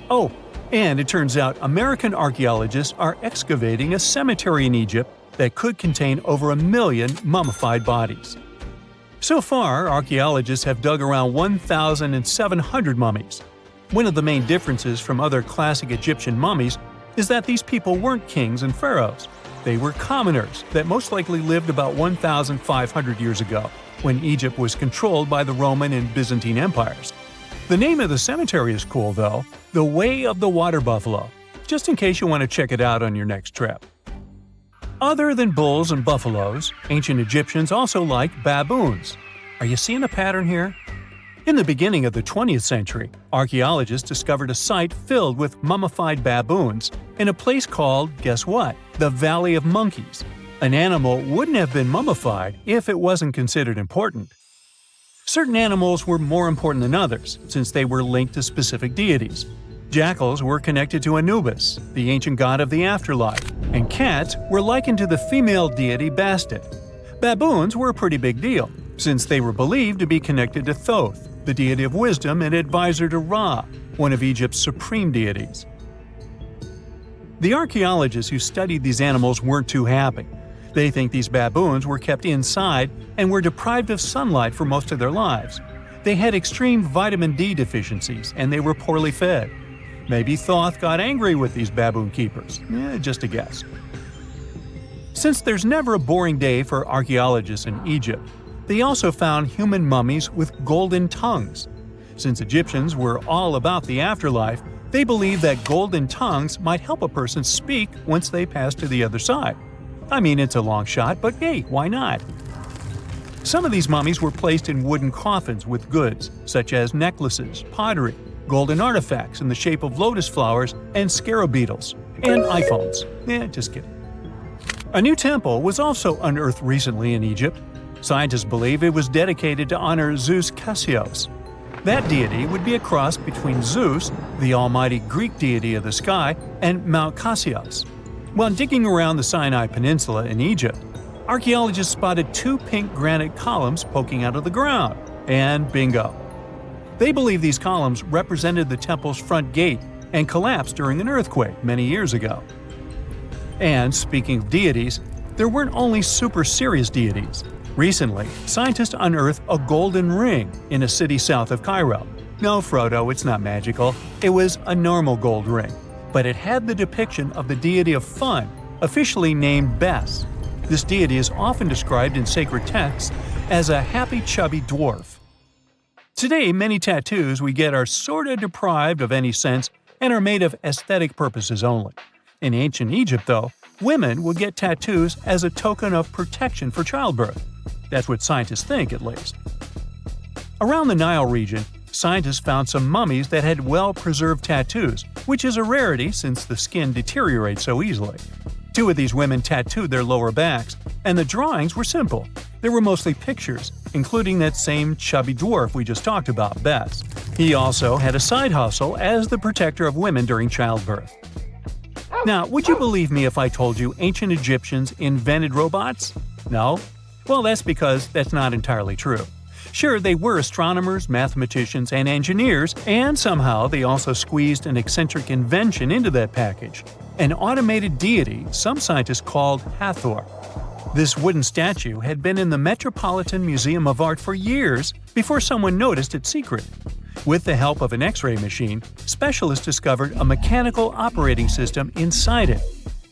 Oh, and it turns out American archaeologists are excavating a cemetery in Egypt that could contain over 1 million mummified bodies. So far, archaeologists have dug around 1,700 mummies. One of the main differences from other classic Egyptian mummies is that these people weren't kings and pharaohs. They were commoners that most likely lived about 1,500 years ago, when Egypt was controlled by the Roman and Byzantine empires. The name of the cemetery is cool though, the Way of the Water Buffalo, just in case you want to check it out on your next trip. Other than bulls and buffaloes, ancient Egyptians also liked baboons. Are you seeing a pattern here? In the beginning of the 20th century, archaeologists discovered a site filled with mummified baboons in a place called, guess what? The Valley of Monkeys. An animal wouldn't have been mummified if it wasn't considered important. Certain animals were more important than others, since they were linked to specific deities. Jackals were connected to Anubis, the ancient god of the afterlife, and cats were likened to the female deity Bastet. Baboons were a pretty big deal, since they were believed to be connected to Thoth, the deity of wisdom and advisor to Ra, one of Egypt's supreme deities. The archaeologists who studied these animals weren't too happy. They think these baboons were kept inside and were deprived of sunlight for most of their lives. They had extreme vitamin D deficiencies and they were poorly fed. Maybe Thoth got angry with these baboon keepers. Just a guess. Since there's never a boring day for archaeologists in Egypt, they also found human mummies with golden tongues. Since Egyptians were all about the afterlife, they believed that golden tongues might help a person speak once they pass to the other side. I mean, it's a long shot, but hey, why not? Some of these mummies were placed in wooden coffins with goods, such as necklaces, pottery, golden artifacts in the shape of lotus flowers and scarab beetles, and iPhones. Just kidding. A new temple was also unearthed recently in Egypt. Scientists believe it was dedicated to honor Zeus Cassios. That deity would be a cross between Zeus, the almighty Greek deity of the sky, and Mount Cassios. While digging around the Sinai Peninsula in Egypt, archaeologists spotted 2 pink granite columns poking out of the ground, and bingo. They believe these columns represented the temple's front gate and collapsed during an earthquake many years ago. And speaking of deities, there weren't only super serious deities. Recently, scientists unearthed a golden ring in a city south of Cairo. No, Frodo, it's not magical. It was a normal gold ring, but it had the depiction of the deity of fun, officially named Bes. This deity is often described in sacred texts as a happy chubby dwarf. Today, many tattoos we get are sorta deprived of any sense and are made of aesthetic purposes only. In ancient Egypt, though, women would get tattoos as a token of protection for childbirth. That's what scientists think, at least. Around the Nile region, scientists found some mummies that had well-preserved tattoos, which is a rarity since the skin deteriorates so easily. 2 of these women tattooed their lower backs, and the drawings were simple. They were mostly pictures, including that same chubby dwarf we just talked about, Bes. He also had a side hustle as the protector of women during childbirth. Now, would you believe me if I told you ancient Egyptians invented robots? No? Well, that's because that's not entirely true. Sure, they were astronomers, mathematicians, and engineers, and somehow they also squeezed an eccentric invention into that package. An automated deity some scientists called Hathor. This wooden statue had been in the Metropolitan Museum of Art for years before someone noticed its secret. With the help of an X-ray machine, specialists discovered a mechanical operating system inside it.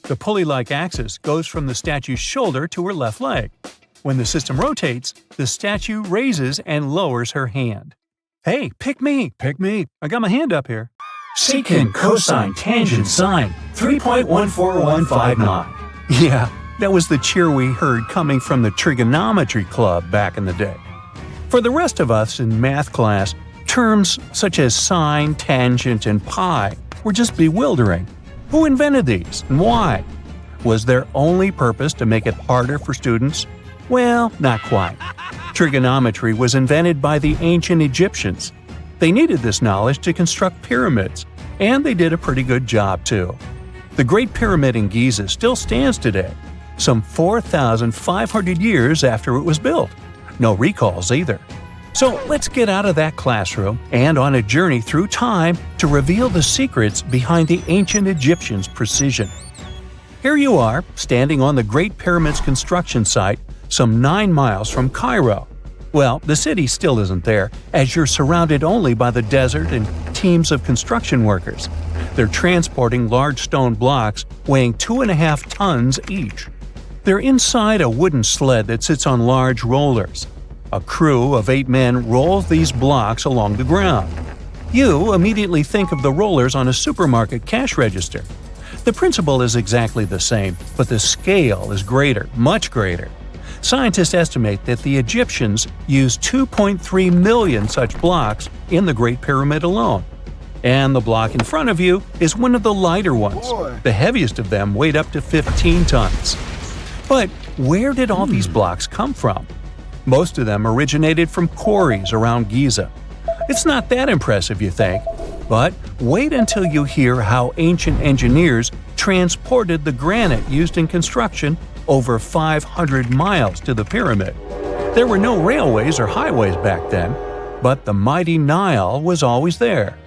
The pulley-like axis goes from the statue's shoulder to her left leg. When the system rotates, the statue raises and lowers her hand. Hey, pick me! I got my hand up here. Secant, cosine, tangent, sine, 3.14159. Yeah, that was the cheer we heard coming from the Trigonometry Club back in the day. For the rest of us in math class, terms such as sine, tangent, and pi were just bewildering. Who invented these and why? Was their only purpose to make it harder for students? Well, not quite. Trigonometry was invented by the ancient Egyptians. They needed this knowledge to construct pyramids, and they did a pretty good job too. The Great Pyramid in Giza still stands today, some 4,500 years after it was built. No recalls either. So let's get out of that classroom and on a journey through time to reveal the secrets behind the ancient Egyptians' precision. Here you are, standing on the Great Pyramid's construction site, some 9 miles from Cairo. Well, the city still isn't there, as you're surrounded only by the desert and teams of construction workers. They're transporting large stone blocks weighing 2.5 tons each. They're inside a wooden sled that sits on large rollers. A crew of 8 men rolls these blocks along the ground. You immediately think of the rollers on a supermarket cash register. The principle is exactly the same, but the scale is greater, much greater. Scientists estimate that the Egyptians used 2.3 million such blocks in the Great Pyramid alone. And the block in front of you is one of the lighter ones. The heaviest of them weighed up to 15 tons. But where did all these blocks come from? Most of them originated from quarries around Giza. It's not that impressive, you think? But wait until you hear how ancient engineers transported the granite used in construction over 500 miles to the pyramid. There were no railways or highways back then, but the mighty Nile was always there.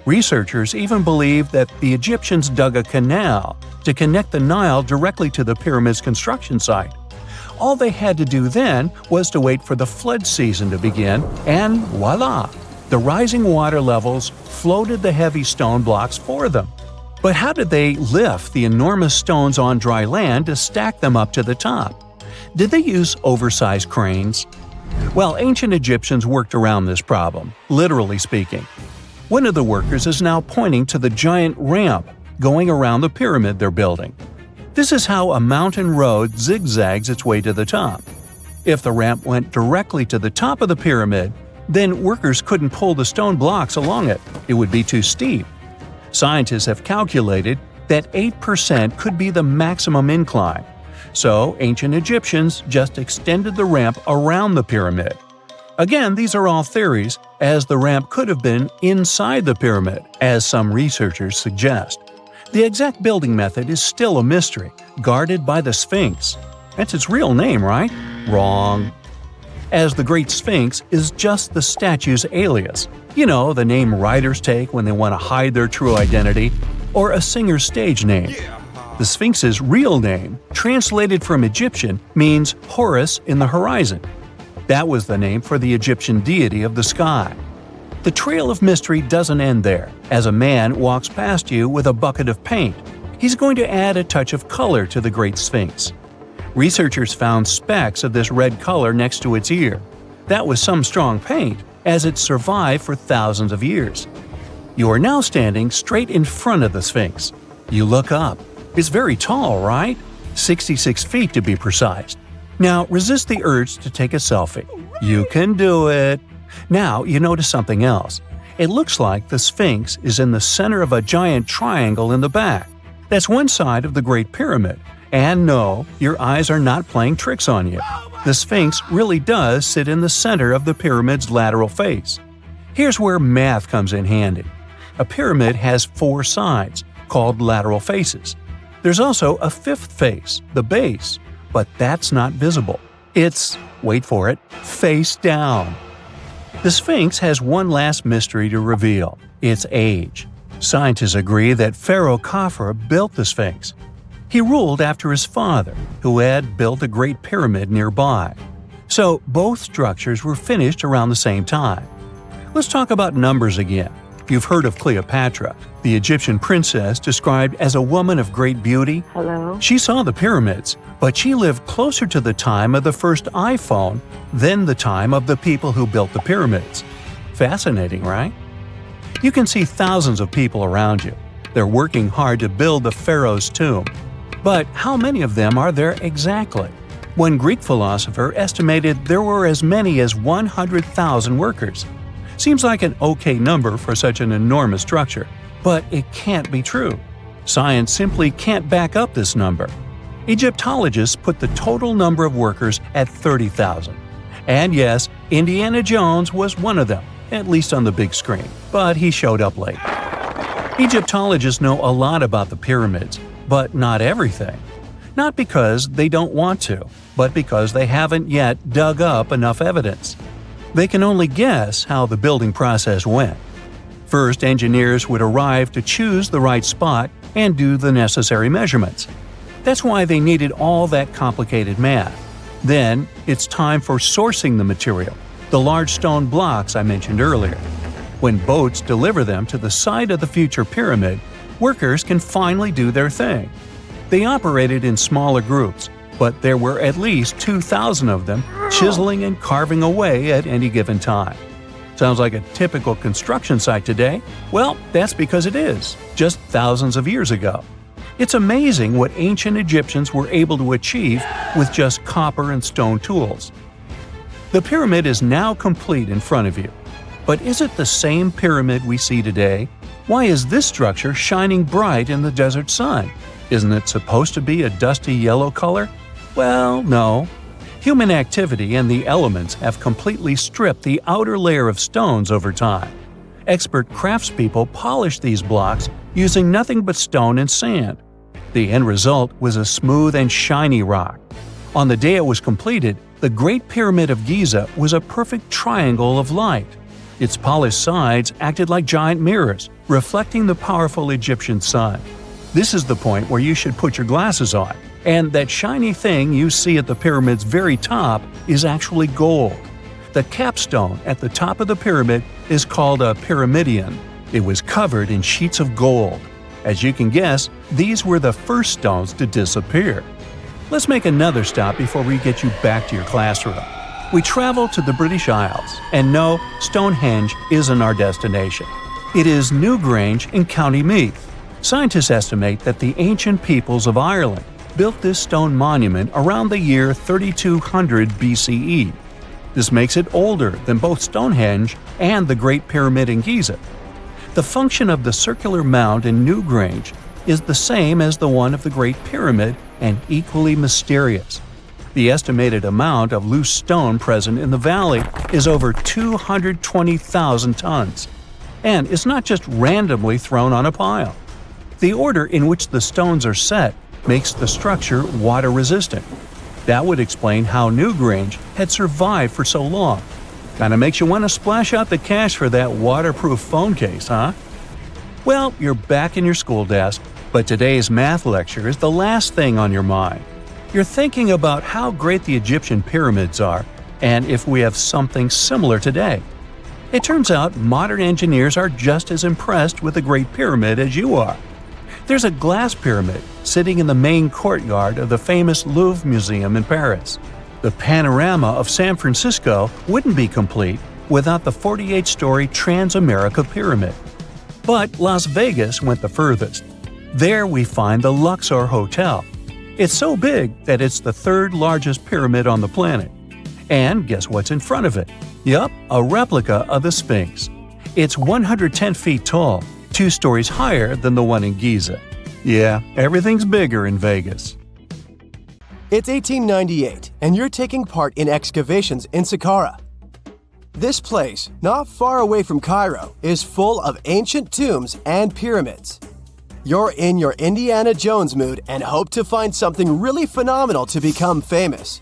Researchers even believe that the Egyptians dug a canal to connect the Nile directly to the pyramid's construction site. All they had to do then was to wait for the flood season to begin, and voila! The rising water levels floated the heavy stone blocks for them. But how did they lift the enormous stones on dry land to stack them up to the top? Did they use oversized cranes? Well, ancient Egyptians worked around this problem, literally speaking. One of the workers is now pointing to the giant ramp going around the pyramid they're building. This is how a mountain road zigzags its way to the top. If the ramp went directly to the top of the pyramid, then workers couldn't pull the stone blocks along it. It would be too steep. Scientists have calculated that 8% could be the maximum incline. So ancient Egyptians just extended the ramp around the pyramid. Again, these are all theories, as the ramp could have been inside the pyramid, as some researchers suggest. The exact building method is still a mystery, guarded by the Sphinx. That's its real name, right? Wrong. As the Great Sphinx is just the statue's alias. You know, the name writers take when they want to hide their true identity, or a singer's stage name. The Sphinx's real name, translated from Egyptian, means Horus in the horizon. That was the name for the Egyptian deity of the sky. The trail of mystery doesn't end there. As a man walks past you with a bucket of paint, he's going to add a touch of color to the Great Sphinx. Researchers found specks of this red color next to its ear. That was some strong paint, as it survived for thousands of years. You are now standing straight in front of the Sphinx. You look up. It's very tall, right? 66 feet to be precise. Now resist the urge to take a selfie. You can do it. Now you notice something else. It looks like the Sphinx is in the center of a giant triangle in the back. That's one side of the Great Pyramid. And no, your eyes are not playing tricks on you. The Sphinx really does sit in the center of the pyramid's lateral face. Here's where math comes in handy. A pyramid has 4 sides, called lateral faces. There's also a 5th face, the base, but that's not visible. It's, wait for it, face down. The Sphinx has one last mystery to reveal: its age. Scientists agree that Pharaoh Khafre built the Sphinx. He ruled after his father, who had built a great pyramid nearby. So both structures were finished around the same time. Let's talk about numbers again. You've heard of Cleopatra, the Egyptian princess described as a woman of great beauty. Hello? She saw the pyramids, but she lived closer to the time of the first iPhone than the time of the people who built the pyramids. Fascinating, right? You can see thousands of people around you. They're working hard to build the pharaoh's tomb. But how many of them are there exactly? One Greek philosopher estimated there were as many as 100,000 workers. Seems like an okay number for such an enormous structure, but it can't be true. Science simply can't back up this number. Egyptologists put the total number of workers at 30,000. And yes, Indiana Jones was one of them, at least on the big screen, but he showed up late. Egyptologists know a lot about the pyramids, but not everything. Not because they don't want to, but because they haven't yet dug up enough evidence. They can only guess how the building process went. First, engineers would arrive to choose the right spot and do the necessary measurements. That's why they needed all that complicated math. Then, it's time for sourcing the material, the large stone blocks I mentioned earlier. When boats deliver them to the site of the future pyramid, workers can finally do their thing. They operated in smaller groups, but there were at least 2,000 of them chiseling and carving away at any given time. Sounds like a typical construction site today? Well, that's because it is, just thousands of years ago. It's amazing what ancient Egyptians were able to achieve with just copper and stone tools. The pyramid is now complete in front of you. But is it the same pyramid we see today? Why is this structure shining bright in the desert sun? Isn't it supposed to be a dusty yellow color? Well, no. Human activity and the elements have completely stripped the outer layer of stones over time. Expert craftspeople polished these blocks using nothing but stone and sand. The end result was a smooth and shiny rock. On the day it was completed, the Great Pyramid of Giza was a perfect triangle of light. Its polished sides acted like giant mirrors, reflecting the powerful Egyptian sun. This is the point where you should put your glasses on, and that shiny thing you see at the pyramid's very top is actually gold. The capstone at the top of the pyramid is called a pyramidion. It was covered in sheets of gold. As you can guess, these were the first stones to disappear. Let's make another stop before we get you back to your classroom. We travel to the British Isles, and no, Stonehenge isn't our destination. It is Newgrange in County Meath. Scientists estimate that the ancient peoples of Ireland built this stone monument around the year 3200 BCE. This makes it older than both Stonehenge and the Great Pyramid in Giza. The function of the circular mound in Newgrange is the same as the one of the Great Pyramid and equally mysterious. The estimated amount of loose stone present in the valley is over 220,000 tons. And it's not just randomly thrown on a pile. The order in which the stones are set makes the structure water-resistant. That would explain how Newgrange had survived for so long. Kinda makes you want to splash out the cash for that waterproof phone case, huh? Well, you're back in your school desk, but today's math lecture is the last thing on your mind. You're thinking about how great the Egyptian pyramids are, and if we have something similar today. It turns out modern engineers are just as impressed with the Great Pyramid as you are. There's a glass pyramid sitting in the main courtyard of the famous Louvre Museum in Paris. The panorama of San Francisco wouldn't be complete without the 48-story Trans-America Pyramid. But Las Vegas went the furthest. There we find the Luxor Hotel. It's so big that it's the third largest pyramid on the planet. And guess what's in front of it? Yup, a replica of the Sphinx. It's 110 feet tall, 2 stories higher than the one in Giza. Yeah, everything's bigger in Vegas. It's 1898, and you're taking part in excavations in Sakara. This place, not far away from Cairo, is full of ancient tombs and pyramids. You're in your Indiana Jones mood and hope to find something really phenomenal to become famous.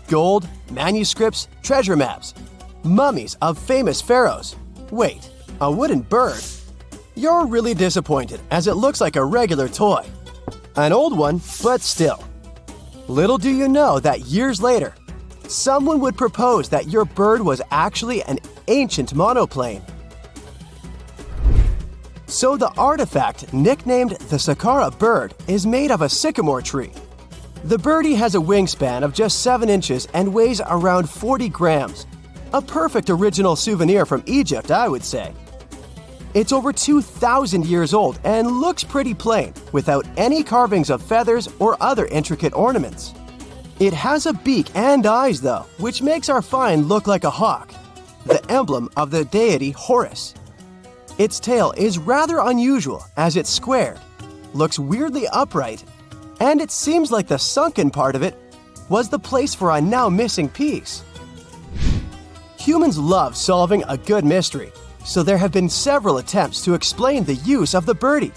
Gold, manuscripts, treasure maps, mummies of famous pharaohs. Wait, a wooden bird? You're really disappointed as it looks like a regular toy. An old one, but still. Little do you know that years later, someone would propose that your bird was actually an ancient monoplane. So the artifact, nicknamed the Sakara bird, is made of a sycamore tree. The birdie has a wingspan of just 7 inches and weighs around 40 grams. A perfect original souvenir from Egypt, I would say. It's over 2,000 years old and looks pretty plain, without any carvings of feathers or other intricate ornaments. It has a beak and eyes, though, which makes our find look like a hawk, the emblem of the deity Horus. Its tail is rather unusual as it's squared, looks weirdly upright, and it seems like the sunken part of it was the place for a now missing piece. Humans love solving a good mystery, so there have been several attempts to explain the use of the birdie.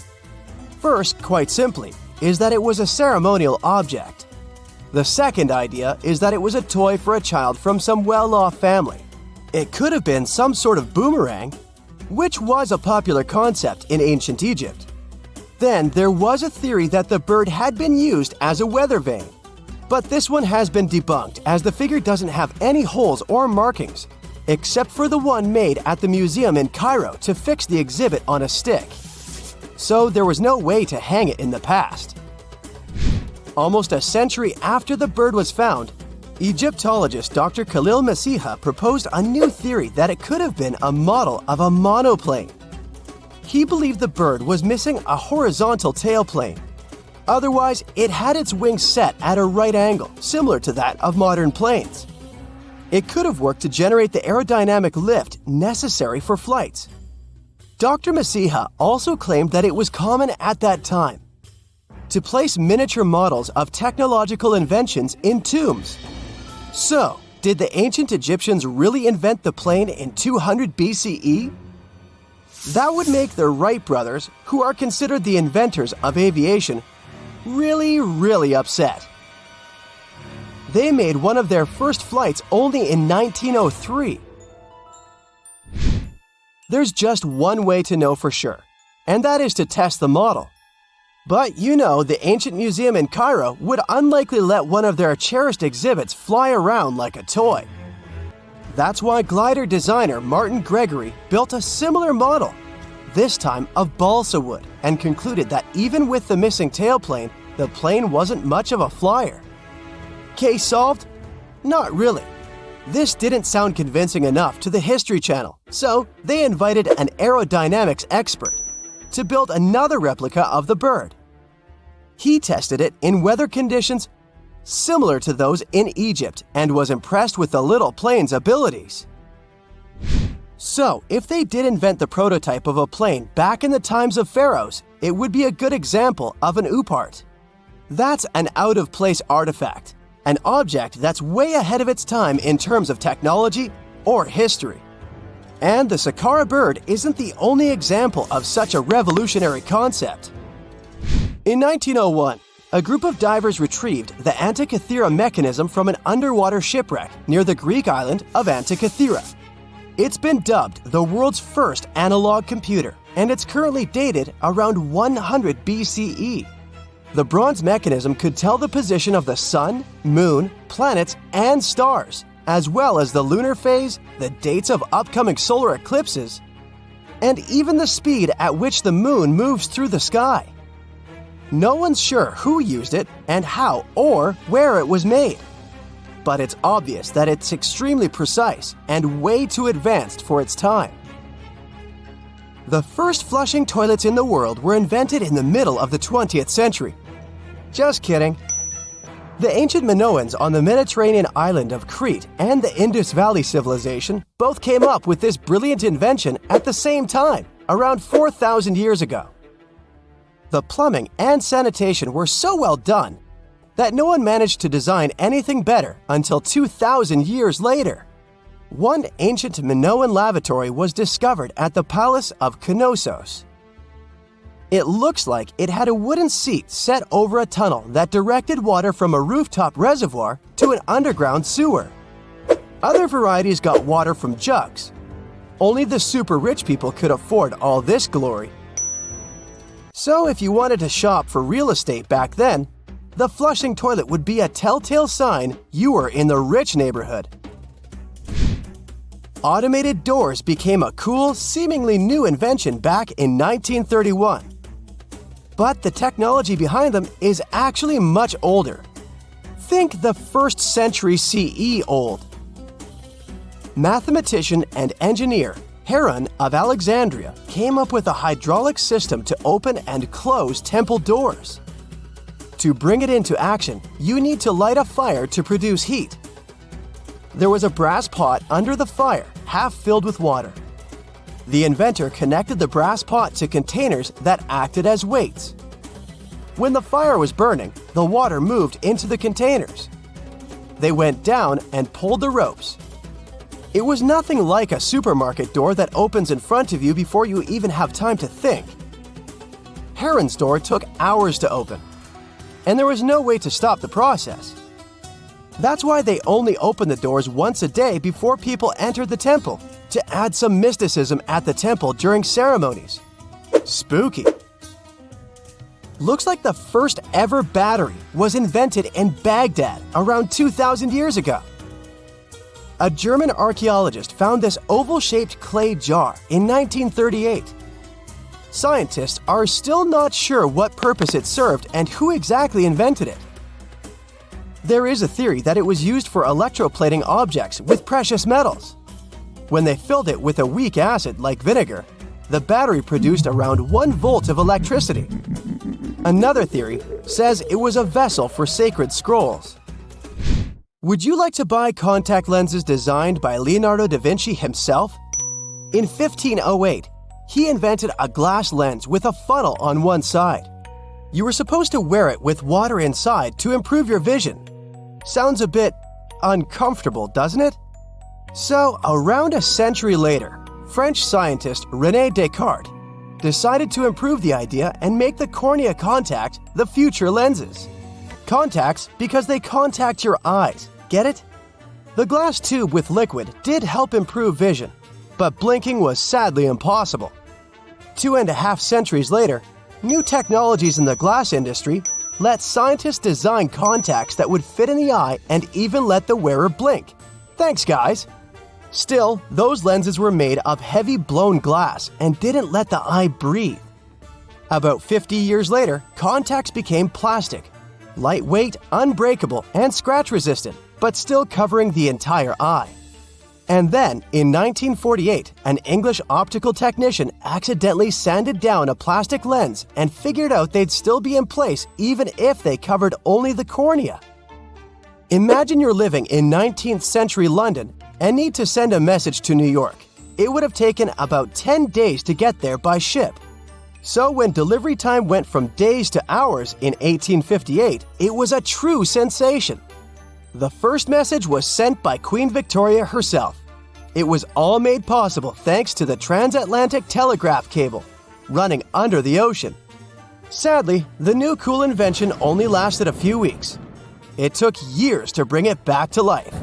First, quite simply, is that it was a ceremonial object. The second idea is that it was a toy for a child from some well-off family. It could have been some sort of boomerang, which was a popular concept in ancient Egypt. Then there was a theory that the bird had been used as a weather vane. But this one has been debunked as the figure doesn't have any holes or markings, except for the one made at the museum in Cairo to fix the exhibit on a stick. So there was no way to hang it in the past. Almost a century after the bird was found, Egyptologist Dr. Khalil Masiha proposed a new theory that it could have been a model of a monoplane. He believed the bird was missing a horizontal tailplane. Otherwise, it had its wings set at a right angle, similar to that of modern planes. It could have worked to generate the aerodynamic lift necessary for flights. Dr. Masiha also claimed that it was common at that time to place miniature models of technological inventions in tombs. So, did the ancient Egyptians really invent the plane in 200 BCE? That would make the Wright brothers, who are considered the inventors of aviation, really upset. they made one of their first flights only in 1903. There's just one way to know for sure, and that is to test the model. But you know, the ancient museum in Cairo would unlikely let one of their cherished exhibits fly around like a toy. That's why glider designer Martin Gregory built a similar model, this time of balsa wood, and concluded that even with the missing tailplane, the plane wasn't much of a flyer. Case solved? Not really. This didn't sound convincing enough to the History Channel, so they invited an aerodynamics expert to build another replica of the bird. He tested it in weather conditions similar to those in Egypt and was impressed with the little plane's abilities. So, if they did invent the prototype of a plane back in the times of pharaohs, it would be a good example of an oupart. That's an out-of-place artifact, an object that's way ahead of its time in terms of technology or history. And the Sakara bird isn't the only example of such a revolutionary concept. In 1901, a group of divers retrieved the Antikythera mechanism from an underwater shipwreck near the Greek island of Antikythera. It's been dubbed the world's first analog computer, and it's currently dated around 100 BCE. The bronze mechanism could tell the position of the sun, moon, planets, and stars, as well as the lunar phase, the dates of upcoming solar eclipses, and even the speed at which the moon moves through the sky. No one's sure who used it and how or where it was made. But it's obvious that it's extremely precise and way too advanced for its time. The first flushing toilets in the world were invented in the middle of the 20th century. Just kidding. The ancient Minoans on the Mediterranean island of Crete and the Indus Valley civilization both came up with this brilliant invention at the same time, around 4,000 years ago. The plumbing and sanitation were so well done that no one managed to design anything better until 2,000 years later. One ancient Minoan lavatory was discovered at the Palace of Knossos. It looks like it had a wooden seat set over a tunnel that directed water from a rooftop reservoir to an underground sewer. Other varieties got water from jugs. Only the super rich people could afford all this glory. So if you wanted to shop for real estate back then, the flushing toilet would be a telltale sign you were in the rich neighborhood. Automated doors became a cool, seemingly new invention back in 1931. But the technology behind them is actually much older. Think the 1st century CE old. Mathematician and engineer Heron of Alexandria came up with a hydraulic system to open and close temple doors. To bring it into action, you need to light a fire to produce heat. There was a brass pot under the fire, half filled with water. The inventor connected the brass pot to containers that acted as weights. When the fire was burning, the water moved into the containers. They went down and pulled the ropes. It was nothing like a supermarket door that opens in front of you before you even have time to think. Heron's door took hours to open, and there was no way to stop the process. That's why they only opened the doors once a day before people entered the temple, to add some mysticism at the temple during ceremonies. Spooky. Looks like the first ever battery was invented in Baghdad around 2,000 years ago. A German archaeologist found this oval-shaped clay jar in 1938. Scientists are still not sure what purpose it served and who exactly invented it. There is a theory that it was used for electroplating objects with precious metals. When they filled it with a weak acid like vinegar, the battery produced around 1 volt of electricity. Another theory says it was a vessel for sacred scrolls. Would you like to buy contact lenses designed by Leonardo da Vinci himself? In 1508, he invented a glass lens with a funnel on one side. You were supposed to wear it with water inside to improve your vision. Sounds a bit uncomfortable, doesn't it? So, around a century later, French scientist René Descartes decided to improve the idea and make the cornea contact the future lenses. Contacts because they contact your eyes. Get it? The glass tube with liquid did help improve vision, but blinking was sadly impossible. 2.5 centuries later, new technologies in the glass industry let scientists design contacts that would fit in the eye and even let the wearer blink. Thanks, guys! Still, those lenses were made of heavy blown glass and didn't let the eye breathe. About 50 years later, contacts became plastic, lightweight, unbreakable, and scratch-resistant, but still covering the entire eye. And then, in 1948, an English optical technician accidentally sanded down a plastic lens and figured out they'd still be in place even if they covered only the cornea. Imagine you're living in 19th century London and need to send a message to New York. It would have taken about 10 days to get there by ship. So when delivery time went from days to hours in 1858, it was a true sensation. The first message was sent by Queen Victoria herself. It was all made possible thanks to the transatlantic telegraph cable, running under the ocean. Sadly, the new cool invention only lasted a few weeks. It took years to bring it back to life.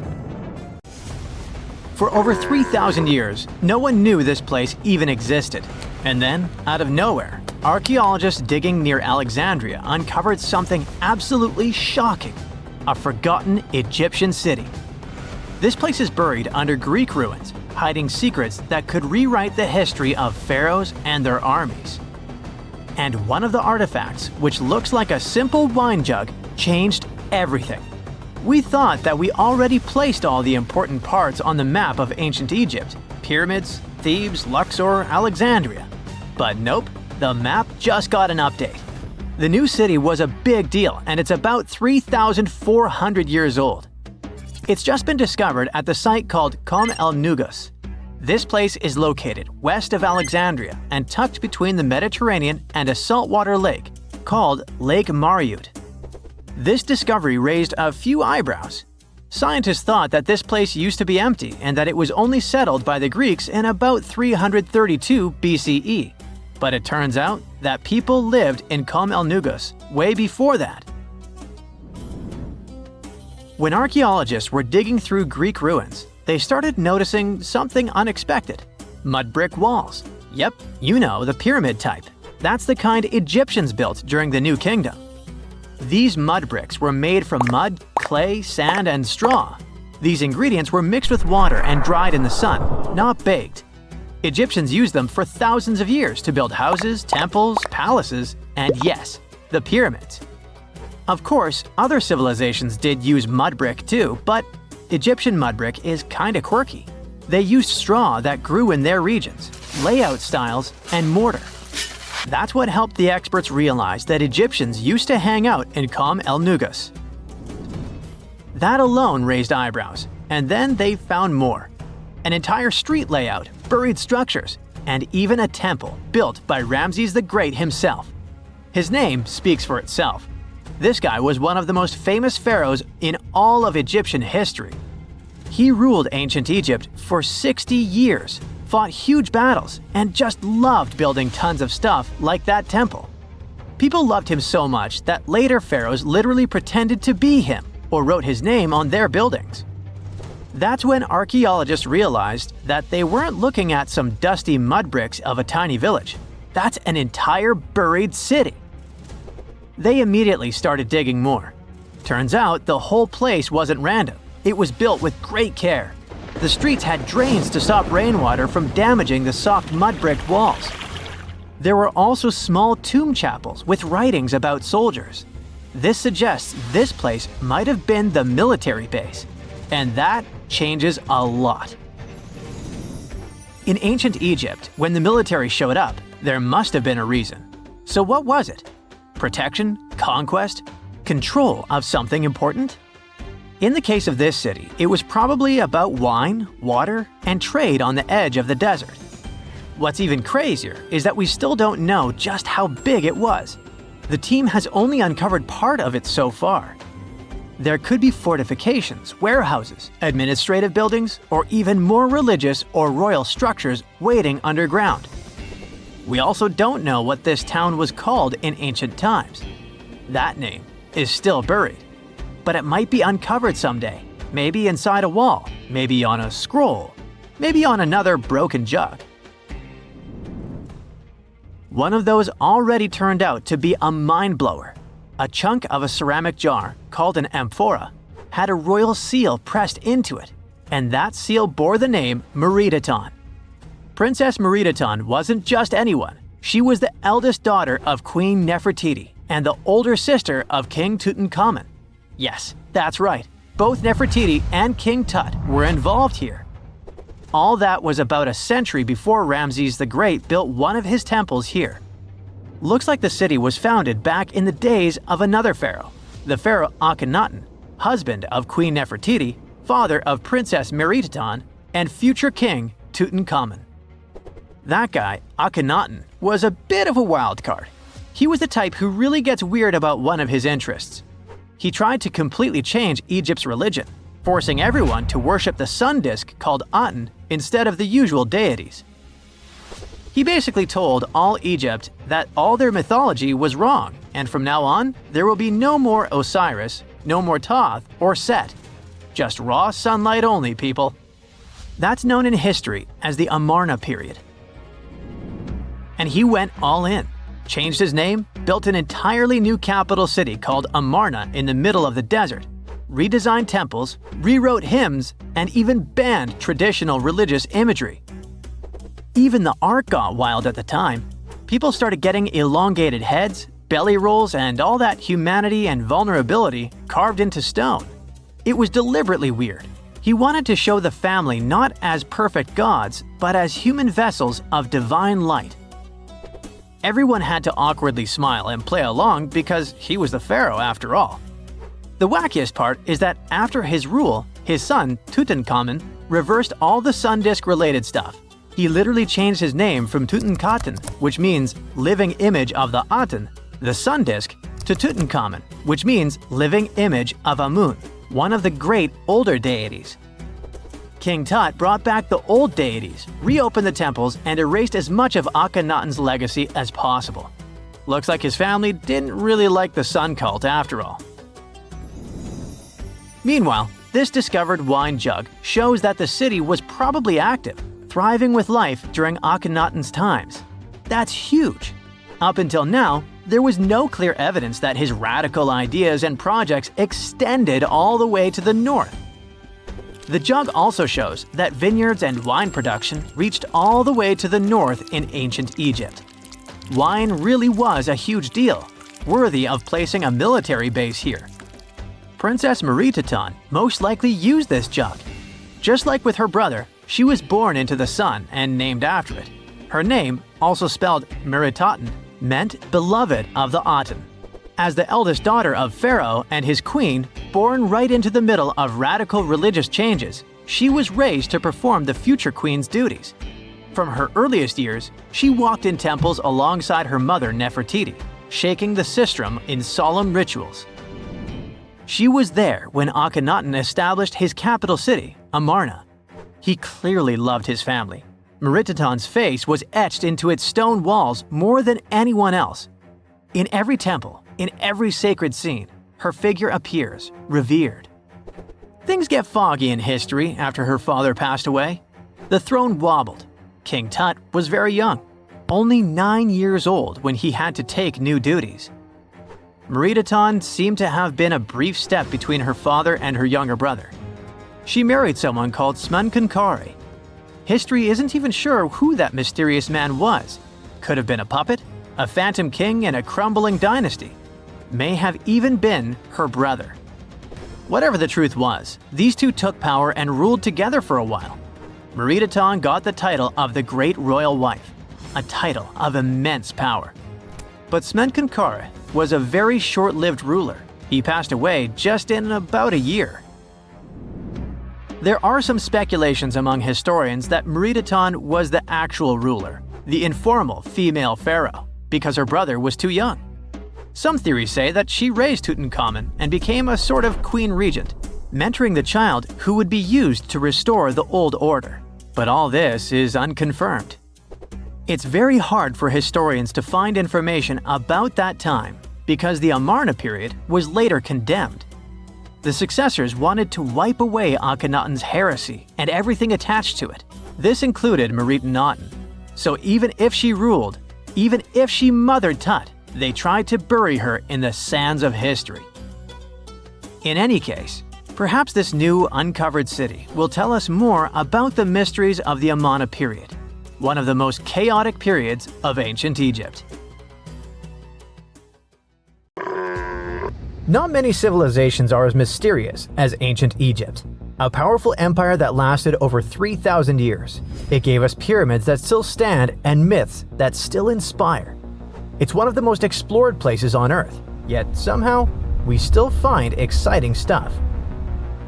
For over 3,000 years, no one knew this place even existed. And then, out of nowhere, archaeologists digging near Alexandria uncovered something absolutely shocking: a forgotten Egyptian city. This place is buried under Greek ruins, hiding secrets that could rewrite the history of pharaohs and their armies. And one of the artifacts, which looks like a simple wine jug, changed everything. We thought that we already placed all the important parts on the map of ancient Egypt: pyramids, Thebes, Luxor, Alexandria. But nope, the map just got an update. The new city was a big deal, and it's about 3,400 years old. It's just been discovered at the site called Kom el Nugus. This place is located west of Alexandria and tucked between the Mediterranean and a saltwater lake called Lake Mariud. This discovery raised a few eyebrows. Scientists thought that this place used to be empty and that it was only settled by the Greeks in about 332 BCE. But it turns out that people lived in Kom el Nugus way before that. When archaeologists were digging through Greek ruins, they started noticing something unexpected: mud brick walls. Yep, you know, the pyramid type. That's the kind Egyptians built during the New Kingdom. These mud bricks were made from mud, clay, sand, and straw. These ingredients were mixed with water and dried in the sun, not baked. Egyptians used them for thousands of years to build houses, temples, palaces, and yes, the pyramids. Of course, other civilizations did use mud brick too, but Egyptian mud brick is kinda quirky. They used straw that grew in their regions, layout styles, and mortar. That's what helped the experts realize that Egyptians used to hang out in Kom el Nugus. That alone raised eyebrows, and then they found more: an entire street layout, buried structures, and even a temple built by Ramses the Great himself. His name speaks for itself. This guy was one of the most famous pharaohs in all of Egyptian history. He ruled ancient Egypt for 60 years, fought huge battles, and just loved building tons of stuff like that temple. People loved him so much that later pharaohs literally pretended to be him or wrote his name on their buildings. That's when archaeologists realized that they weren't looking at some dusty mud bricks of a tiny village. That's an entire buried city. They immediately started digging more. Turns out the whole place wasn't random. It was built with great care. The streets had drains to stop rainwater from damaging the soft mud brick walls. There were also small tomb chapels with writings about soldiers. This suggests this place might have been the military base, and that changes a lot. In ancient Egypt, when the military showed up, there must have been a reason. So what was it? Protection? Conquest? Control of something important? In the case of this city, it was probably about wine, water, and trade on the edge of the desert. What's even crazier is that we still don't know just how big it was. The team has only uncovered part of it so far. There could be fortifications, warehouses, administrative buildings, or even more religious or royal structures waiting underground. We also don't know what this town was called in ancient times. That name is still buried. But it might be uncovered someday, maybe inside a wall, maybe on a scroll, maybe on another broken jug. One of those already turned out to be a mind-blower. A chunk of a ceramic jar, called an amphora, had a royal seal pressed into it, and that seal bore the name Meritaton. Princess Meritaton wasn't just anyone. She was the eldest daughter of Queen Nefertiti and the older sister of King Tutankhamun. Yes, that's right. Both Nefertiti and King Tut were involved here. All that was about a century before Ramses the Great built one of his temples here. Looks like the city was founded back in the days of another pharaoh, the pharaoh Akhenaten, husband of Queen Nefertiti, father of Princess Meritaton, and future king Tutankhamun. That guy, Akhenaten, was a bit of a wild card. He was the type who really gets weird about one of his interests. He tried to completely change Egypt's religion, forcing everyone to worship the sun disk called Aten instead of the usual deities. He basically told all Egypt that all their mythology was wrong, and from now on, there will be no more Osiris, no more Thoth or Set. Just raw sunlight only, people. That's known in history as the Amarna Period. And he went all in, changed his name, built an entirely new capital city called Amarna in the middle of the desert, redesigned temples, rewrote hymns, and even banned traditional religious imagery. Even the art got wild at the time. People started getting elongated heads, belly rolls, and all that humanity and vulnerability carved into stone. It was deliberately weird. He wanted to show the family not as perfect gods, but as human vessels of divine light. Everyone had to awkwardly smile and play along because he was the pharaoh after all. The wackiest part is that after his rule, his son, Tutankhamun, reversed all the sun disk related stuff. He literally changed his name from Tutankhaten, which means living image of the Aten, the sun disk, to Tutankhamun, which means living image of Amun, one of the great older deities. King Tut brought back the old deities, reopened the temples, and erased as much of Akhenaten's legacy as possible. Looks like his family didn't really like the sun cult after all. Meanwhile, this discovered wine jug shows that the city was probably active, thriving with life during Akhenaten's times. That's huge. Up until now, there was no clear evidence that his radical ideas and projects extended all the way to the north. The jug also shows that vineyards and wine production reached all the way to the north in ancient Egypt. Wine really was a huge deal, worthy of placing a military base here. Princess Meritaton most likely used this jug. Just like with her brother, she was born into the sun and named after it. Her name, also spelled Meritaton, meant beloved of the Aten. As the eldest daughter of Pharaoh and his queen, born right into the middle of radical religious changes, she was raised to perform the future queen's duties. From her earliest years, she walked in temples alongside her mother Nefertiti, shaking the sistrum in solemn rituals. She was there when Akhenaten established his capital city, Amarna. He clearly loved his family. Meritaton's face was etched into its stone walls more than anyone else. In every temple, in every sacred scene, her figure appears, revered. Things get foggy in history after her father passed away. The throne wobbled. King Tut was very young, only 9 years old when he had to take new duties. Meritaton seemed to have been a brief step between her father and her younger brother. She married someone called Smenkhkare. History isn't even sure who that mysterious man was. Could have been a puppet, a phantom king in a crumbling dynasty. May have even been her brother. Whatever the truth was, these two took power and ruled together for a while. Meritaton got the title of the Great Royal Wife, a title of immense power. But Smenkhkare was a very short-lived ruler. He passed away just in about a year. There are some speculations among historians that Meritaton was the actual ruler, the informal female pharaoh, because her brother was too young. Some theories say that she raised Tutankhamun and became a sort of queen regent, mentoring the child who would be used to restore the old order. But all this is unconfirmed. It's very hard for historians to find information about that time, because the Amarna period was later condemned. The successors wanted to wipe away Akhenaten's heresy and everything attached to it. This included Meritaton. So even if she ruled, even if she mothered Tut, they tried to bury her in the sands of history. In any case, perhaps this new uncovered city will tell us more about the mysteries of the Amarna period, one of the most chaotic periods of ancient Egypt. Not many civilizations are as mysterious as ancient Egypt. A powerful empire that lasted over 3,000 years. It gave us pyramids that still stand and myths that still inspire. It's one of the most explored places on Earth, yet somehow, we still find exciting stuff.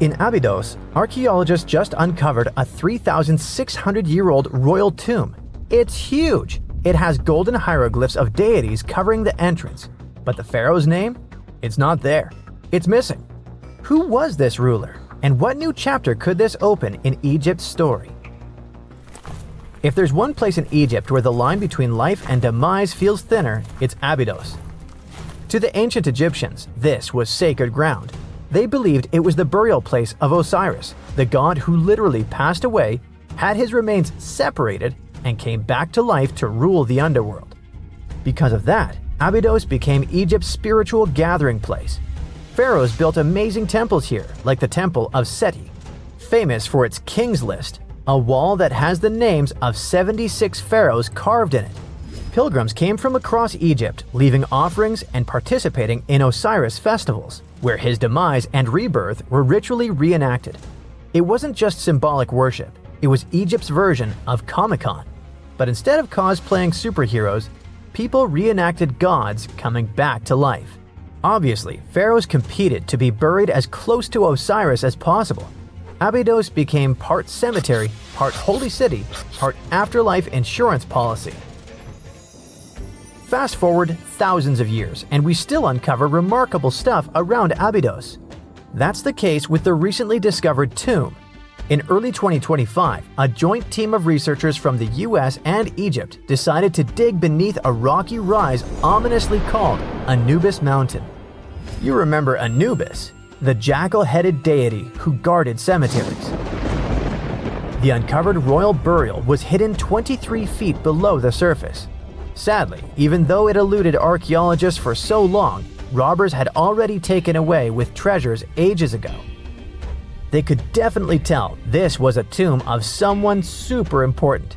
In Abidos, archaeologists just uncovered a 3,600-year-old royal tomb. It's huge! It has golden hieroglyphs of deities covering the entrance, but the pharaoh's name? It's not there. It's missing. Who was this ruler? And what new chapter could this open in Egypt's story? If there's one place in Egypt where the line between life and demise feels thinner, it's Abidos. To the ancient Egyptians, this was sacred ground. They believed it was the burial place of Osiris, the god who literally passed away, had his remains separated, and came back to life to rule the underworld. Because of that, Abidos became Egypt's spiritual gathering place. Pharaohs built amazing temples here, like the Temple of Seti, famous for its King's List, a wall that has the names of 76 pharaohs carved in it. Pilgrims came from across Egypt, leaving offerings and participating in Osiris festivals, where his demise and rebirth were ritually reenacted. It wasn't just symbolic worship, it was Egypt's version of Comic-Con. But instead of cosplaying superheroes, people reenacted gods coming back to life. Obviously, pharaohs competed to be buried as close to Osiris as possible. Abidos became part cemetery, part holy city, part afterlife insurance policy. Fast forward thousands of years, and we still uncover remarkable stuff around Abidos. That's the case with the recently discovered tomb. In early 2025, a joint team of researchers from the US and Egypt decided to dig beneath a rocky rise ominously called Anubis Mountain. You remember Anubis, the jackal-headed deity who guarded cemeteries. The uncovered royal burial was hidden 23 feet below the surface. Sadly, even though it eluded archaeologists for so long, robbers had already taken away with treasures ages ago. They could definitely tell this was a tomb of someone super important.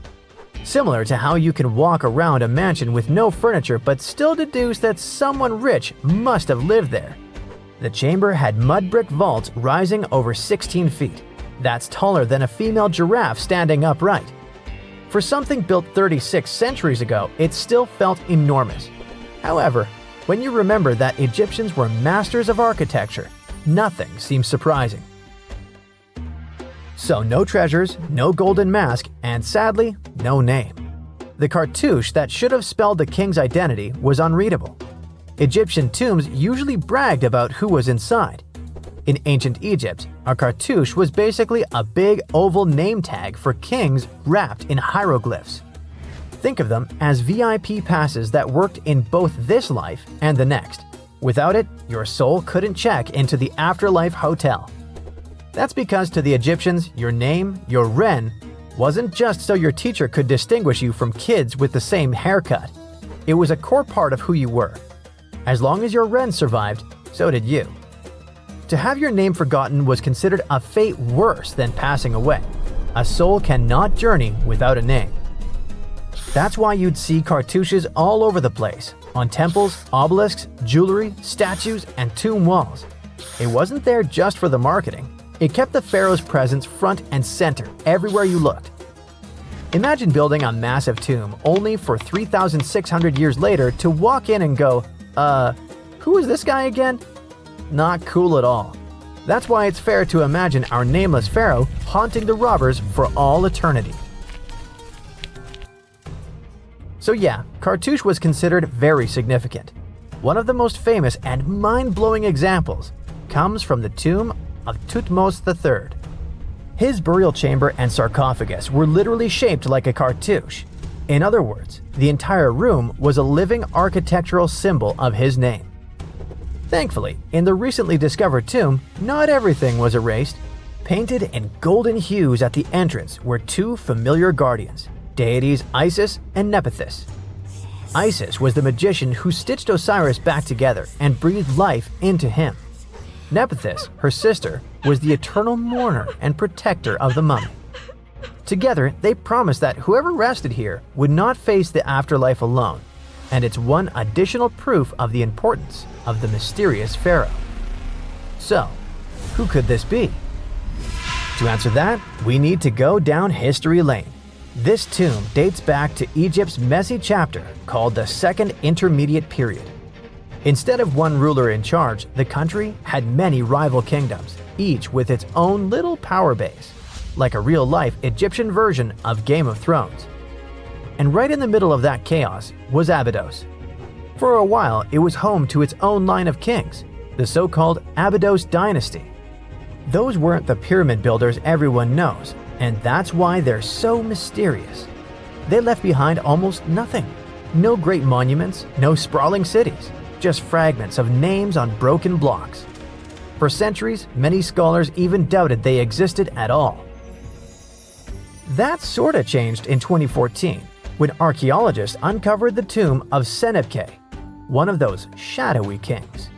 Similar to how you can walk around a mansion with no furniture but still deduce that someone rich must have lived there. The chamber had mud brick vaults rising over 16 feet. That's taller than a female giraffe standing upright. For something built 36 centuries ago, it still felt enormous. However, when you remember that Egyptians were masters of architecture, nothing seems surprising. So no treasures, no golden mask, and sadly, no name. The cartouche that should have spelled the king's identity was unreadable. Egyptian tombs usually bragged about who was inside. In ancient Egypt, a cartouche was basically a big oval name tag for kings wrapped in hieroglyphs. Think of them as VIP passes that worked in both this life and the next. Without it, your soul couldn't check into the afterlife hotel. That's because to the Egyptians, your name, your ren, wasn't just so your teacher could distinguish you from kids with the same haircut. It was a core part of who you were. As long as your ren survived, so did you. To have your name forgotten was considered a fate worse than passing away. A soul cannot journey without a name. That's why you'd see cartouches all over the place, on temples, obelisks, jewelry, statues, and tomb walls. It wasn't there just for the marketing. It kept the pharaoh's presence front and center everywhere you looked. Imagine building a massive tomb only for 3,600 years later to walk in and go, who is this guy again? Not cool at all. That's why it's fair to imagine our nameless pharaoh haunting the robbers for all eternity. So yeah, cartouche was considered very significant. One of the most famous and mind-blowing examples comes from the tomb of Thutmose III. His burial chamber and sarcophagus were literally shaped like a cartouche. In other words, the entire room was a living architectural symbol of his name. Thankfully, in the recently discovered tomb, not everything was erased. Painted in golden hues at the entrance were two familiar guardians, deities Isis and Nephthys. Isis was the magician who stitched Osiris back together and breathed life into him. Nephthys, her sister, was the eternal mourner and protector of the mummy. Together, they promised that whoever rested here would not face the afterlife alone, and it's one additional proof of the importance of the mysterious pharaoh. So, who could this be? To answer that, we need to go down history lane. This tomb dates back to Egypt's messy chapter called the Second Intermediate Period. Instead of one ruler in charge, the country had many rival kingdoms, each with its own little power base, like a real-life Egyptian version of Game of Thrones. And right in the middle of that chaos was Abidos. For a while, it was home to its own line of kings, the so-called Abidos dynasty. Those weren't the pyramid builders everyone knows, and that's why they're so mysterious. They left behind almost nothing. No great monuments, no sprawling cities, just fragments of names on broken blocks. For centuries, many scholars even doubted they existed at all. That sorta changed in 2014, when archaeologists uncovered the tomb of Senebkay, one of those shadowy kings.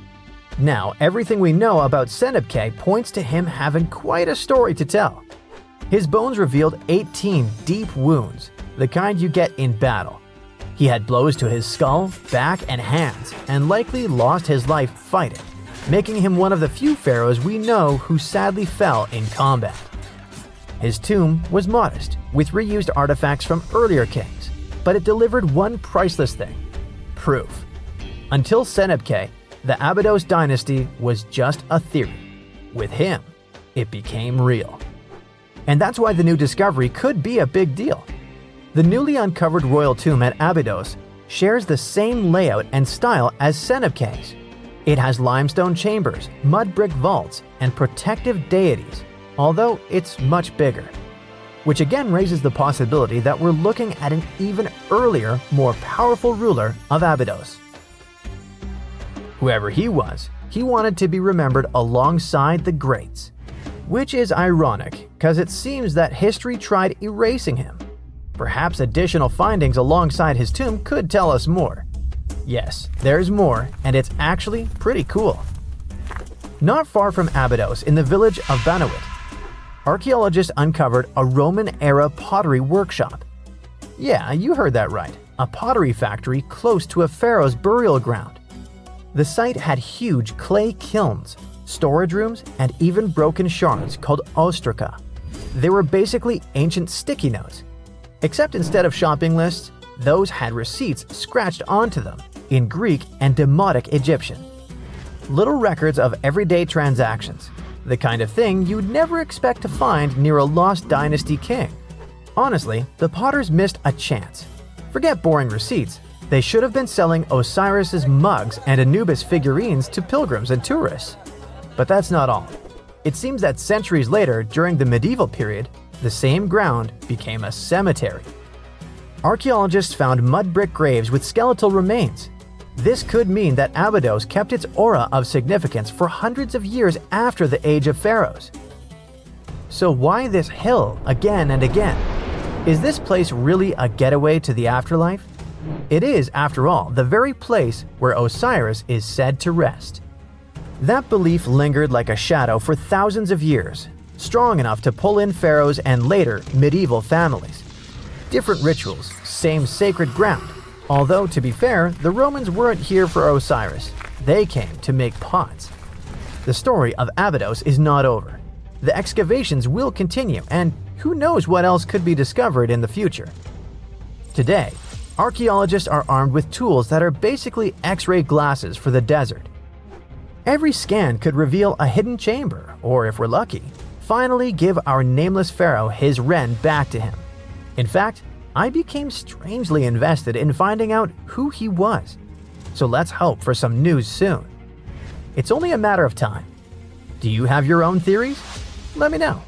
Now, everything we know about Senebkay points to him having quite a story to tell. His bones revealed 18 deep wounds, the kind you get in battle. He had blows to his skull, back, and hands, and likely lost his life fighting, making him one of the few pharaohs we know who sadly fell in combat. His tomb was modest, with reused artifacts from earlier kings, but it delivered one priceless thing: proof. Until Senebkay, the Abidos dynasty was just a theory. With him, it became real. And that's why the new discovery could be a big deal. The newly uncovered royal tomb at Abidos shares the same layout and style as Senebkay's. It has limestone chambers, mud brick vaults, and protective deities, although it's much bigger. Which again raises the possibility that we're looking at an even earlier, more powerful ruler of Abidos. Whoever he was, he wanted to be remembered alongside the greats. Which is ironic, because it seems that history tried erasing him. Perhaps additional findings alongside his tomb could tell us more. Yes, there's more, and it's actually pretty cool. Not far from Abidos, in the village of Banawit, archaeologists uncovered a Roman-era pottery workshop. Yeah, you heard that right, a pottery factory close to a pharaoh's burial ground. The site had huge clay kilns, storage rooms, and even broken shards called ostraca. They were basically ancient sticky notes, except instead of shopping lists, those had receipts scratched onto them in Greek and Demotic Egyptian. Little records of everyday transactions, the kind of thing you'd never expect to find near a lost dynasty king. Honestly, the potters missed a chance. Forget boring receipts. They should have been selling Osiris's mugs and Anubis figurines to pilgrims and tourists. But that's not all. It seems that centuries later, during the medieval period, the same ground became a cemetery. Archaeologists found mud brick graves with skeletal remains. This could mean that Abidos kept its aura of significance for hundreds of years after the Age of Pharaohs. So why this hill again and again? Is this place really a getaway to the afterlife? It is, after all, the very place where Osiris is said to rest. That belief lingered like a shadow for thousands of years, strong enough to pull in pharaohs and later medieval families. Different rituals, same sacred ground. Although, to be fair, the Romans weren't here for Osiris. They came to make pots. The story of Abidos is not over. The excavations will continue, and who knows what else could be discovered in the future. Today, archaeologists are armed with tools that are basically X-ray glasses for the desert. Every scan could reveal a hidden chamber, or if we're lucky, finally give our nameless pharaoh his wren back to him. In fact, I became strangely invested in finding out who he was. So let's hope for some news soon. It's only a matter of time. Do you have your own theories? Let me know.